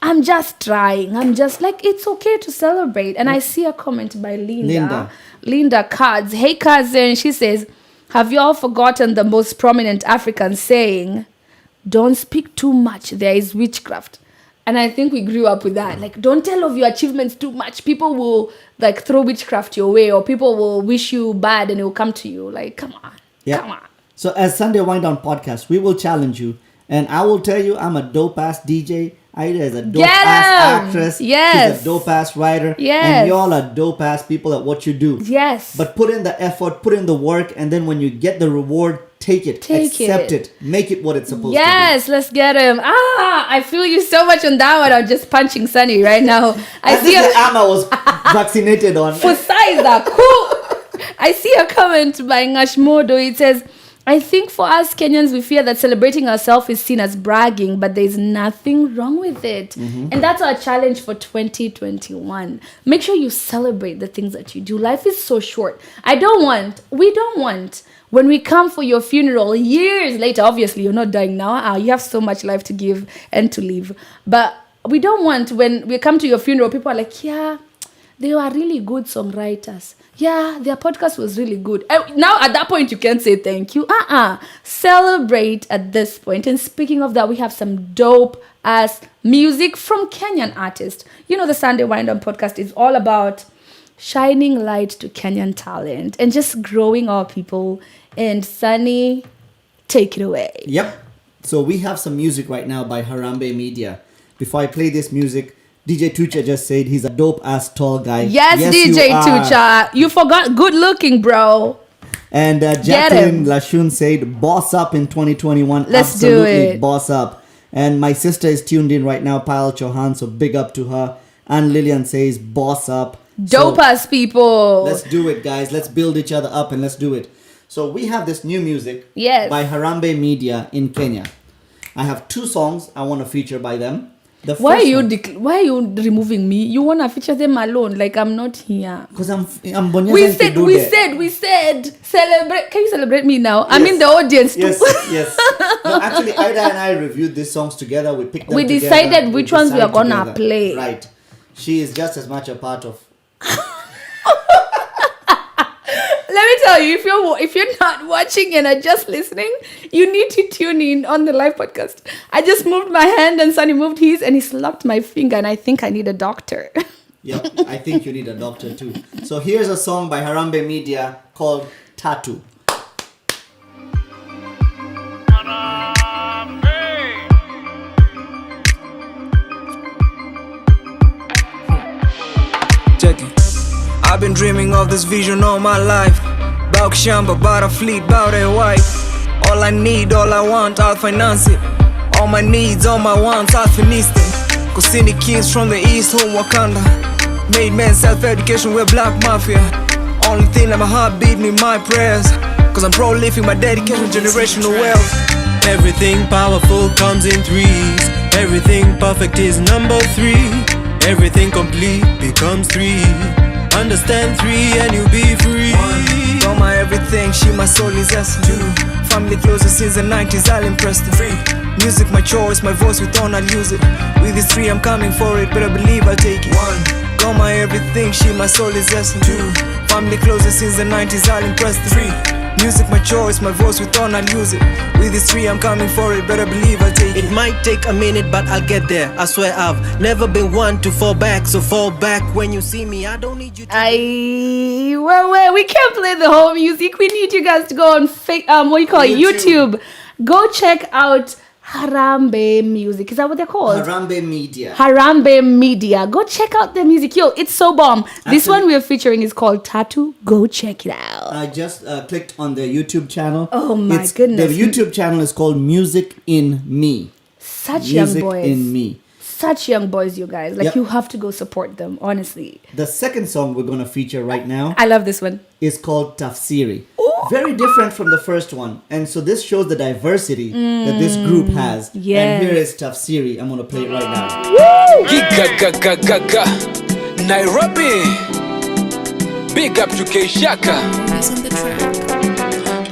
I'm just trying. I'm just like, it's okay to celebrate. And I see a comment by Linda Cards. Hey cousin, she says, have you all forgotten the most prominent African saying, don't speak too much, there is witchcraft? And I think we grew up with that. Like, don't tell of your achievements too much. People will like throw witchcraft your way, or people will wish you bad and it will come to you. Like, come on. Come on. So as Sunday Wind Down podcast, we will challenge you. And I will tell you, I'm a dope-ass DJ. Aida is a dope-ass actress. Yes. She's a dope-ass writer. Yes. And y'all are dope-ass people at what you do. Yes. But put in the effort, put in the work, and then when you get the reward, take it. Accept it. Make it what it's supposed to be. Yes, let's get him. I feel you so much on that one. I'm just punching Sunny right now. I see the Amma was vaccinated on. For size, cool. I see a comment by Ngashmodo. It says, I think for us Kenyans, we fear that celebrating ourselves is seen as bragging, but there's nothing wrong with it. And that's our challenge for 2021. Make sure you celebrate the things that you do. Life is so short. We don't want, when we come for your funeral years later, obviously you're not dying now. You have so much life to give and to live. But we don't want, when we come to your funeral, people are like, yeah, they were really good songwriters. Yeah, their podcast was really good. Now, at that point, you can't say thank you. Celebrate at this point. And speaking of that, we have some dope-ass music from Kenyan artists. You know, the Sunday Wind Down podcast is all about shining light to Kenyan talent and just growing our people. And Sunny, take it away. Yep. So we have some music right now by Harambe Media. Before I play this music, DJ Tucha just said he's a dope-ass tall guy. Yes, DJ Tucha. You forgot good looking, bro. And Jacqueline Lashun said, boss up in 2021. Let's Absolutely do it. Boss up. And my sister is tuned in right now, Payal Chauhan, so big up to her. And Lillian says, boss up. Dope-ass people. Let's do it, guys. Let's build each other up and let's do it. So we have this new music by Harambe Media in Kenya. I have 2 songs I want to feature by them. Why are you removing me? You wanna feature them alone? Like I'm not here. Because I'm we said celebrate. Can you celebrate me now? Yes. I'm in the audience too. Yes. No, actually, Ida and I reviewed these songs together. We picked them together. We decided which ones we are gonna play. Right. She is just as much a part of. Let me tell you, if you're not watching and are just listening, you need to tune in on the live podcast. I just moved my hand and Sunny moved his and he slapped my finger and I think I need a doctor. Yep, I think you need a doctor too. So here's a song by Harambe Media called Tattoo. Check it. I've been dreaming of this vision all my life. Bout shamba, bout a fleet, bout a wife. All I need, all I want, I'll finance it. All my needs, all my wants, I'll finish them. Cause any kids from the east, home Wakanda. Made men self-education, we're black mafia. Only thing that my heart beat me, my prayers. Cause I'm prolific, my dedication, generational wealth. Everything powerful comes in threes. Everything perfect is number 3. Everything complete becomes 3. Understand 3 and you'll be free. 1, all my everything, she my soul is essence. 2, family closest since the 90s, I'll impress them. 3, music my choice, my voice with on, I'll use it. With this 3, I'm coming for it, better believe I'll take it. 1, all my everything, she my soul is essence. 2, family closest since the 90s, I'll impress them. 3, music my choice, my voice with on, I'll use it. With this 3, I'm coming for it, better believe I'll take it. It might take a minute, but I'll get there. I swear I've never been one to fall back. So fall back when you see me. I don't need you to... Well, we can't play the whole music. We need you guys to go on YouTube. Go check out Harambe Music. Is that what they're called? Harambe Media. Harambe Media. Go check out the music. Yo, it's so bomb. This one we're featuring is called Tattoo. Go check it out. I just clicked on the YouTube channel. Oh my goodness. The YouTube channel is called Music in Me. Such young boys. Music in Me. such young boys, you guys. Like, Yep. you have to go support them, honestly. The second song we're going to feature right now I love this one. is called Tafsiri. Very different from the first one. And so this shows the diversity that this group has. Yes. And here is Tafsiri. I'm going to play it right now. Giga Nairobi. Big up to K-Shaka.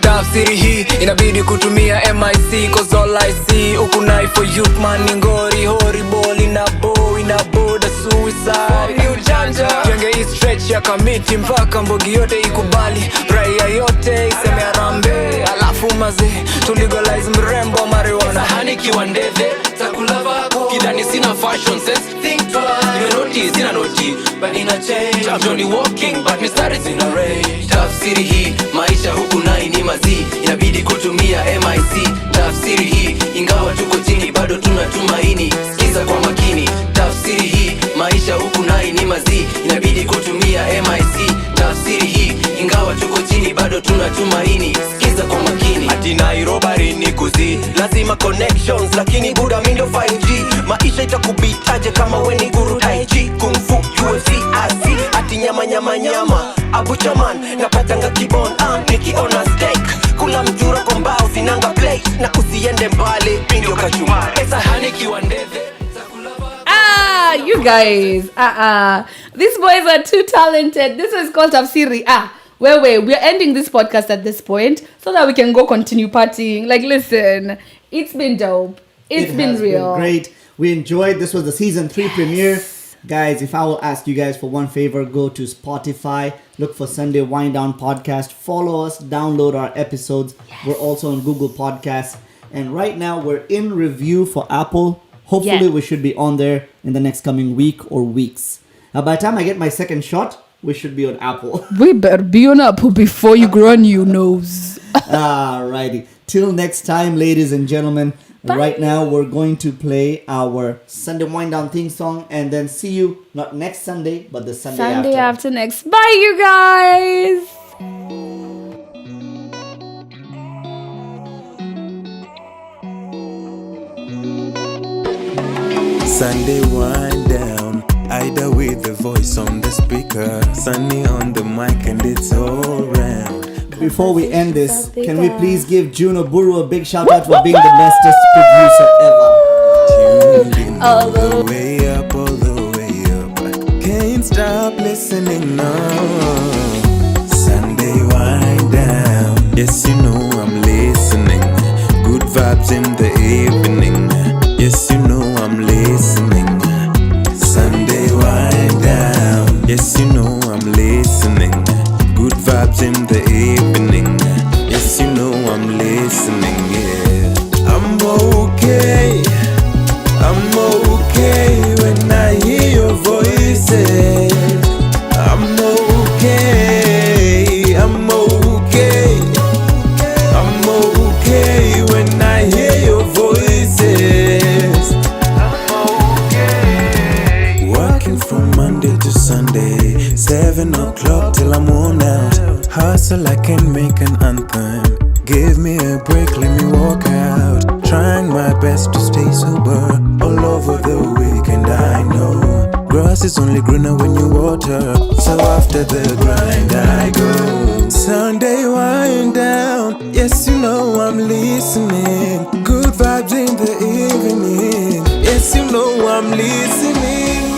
Tafsiri hii inabidi kutumia MIC, cause all I see ukunai for youth man ngori horrible inabo the suicide ni ujanja jenge hii stretch ya kamiti mpaka mbogi yote ikubali raia yote iseme arambe alafu maze to legalize mrembo marijuana hani kiwandeve takulava kidani sina fashion sense think twice sina noti but in a change I'm Johnny walking but me started in a rage. Tafsiri hii maisha huku nai ni mazi inabidi kutumia MIC. Tafsiri hii ingawa tuko chini bado tunatumaini, sikiza kwa makini. Tafsiri hii maisha huku nai ni mazi inabidi kutumia MIC. Tafsiri hii ingawa tuko chini bado tunatumaini, sikiza kwa makini. Ati Nairobi ni kuzi lazima connections lakini buda mindo 5G. Maisha itakubitaje kama weni guru tai chi kung fu UFC asi ati nyama Abu Chaman napatanga kibon nikiona steak kula mjura kwa mbao sinanga play na usiende mbali pindio kachuma esa hani kiwandeve. You guys. These boys are too talented. This is called Tafsiri. Wait. We're ending this podcast at this point so that we can go continue partying. Like, listen, it's been dope. It's been real. Been great. We enjoyed. This was the season 3 premiere. Guys, if I will ask you guys for one favor, go to Spotify, look for Sunday Wind Down Podcast, follow us, download our episodes. Yes. We're also on Google Podcasts. And right now, we're in review for Apple. Hopefully, we should be on there in the next coming week or weeks. By the time I get my second shot, we should be on Apple. We better be on Apple before you grow a new nose. Alrighty. Till next time, ladies and gentlemen. Bye. Right now, we're going to play our Sunday Wind Down theme song and then see you not next Sunday, but the Sunday after next. Bye, you guys. Sunday wind down, Ida with the voice on the speaker, Sunny on the mic and it's all round. Before we end this, can we please give Juno Buru a big shout out for being the bestest producer ever? Tuned in all the way up, can't stop listening now. Sunday wind down, yes you know I'm listening. Good vibes in the evening, yes you know I'm listening. Sunday wind down, yes you know I'm listening. Good vibes in the evening, yes you know I'm listening, yeah. I'm okay when I hear your voices. I'm okay when I hear your voices. Working from Monday to Sunday, 7 o'clock till I'm worn out. Hustle, I can make an anthem. Give me a break, let me walk out. Trying my best to stay sober all over the weekend, I know. Grass is only greener when you water, so after the grind I go. Sunday wind down, yes you know I'm listening. Good vibes in the evening, yes you know I'm listening.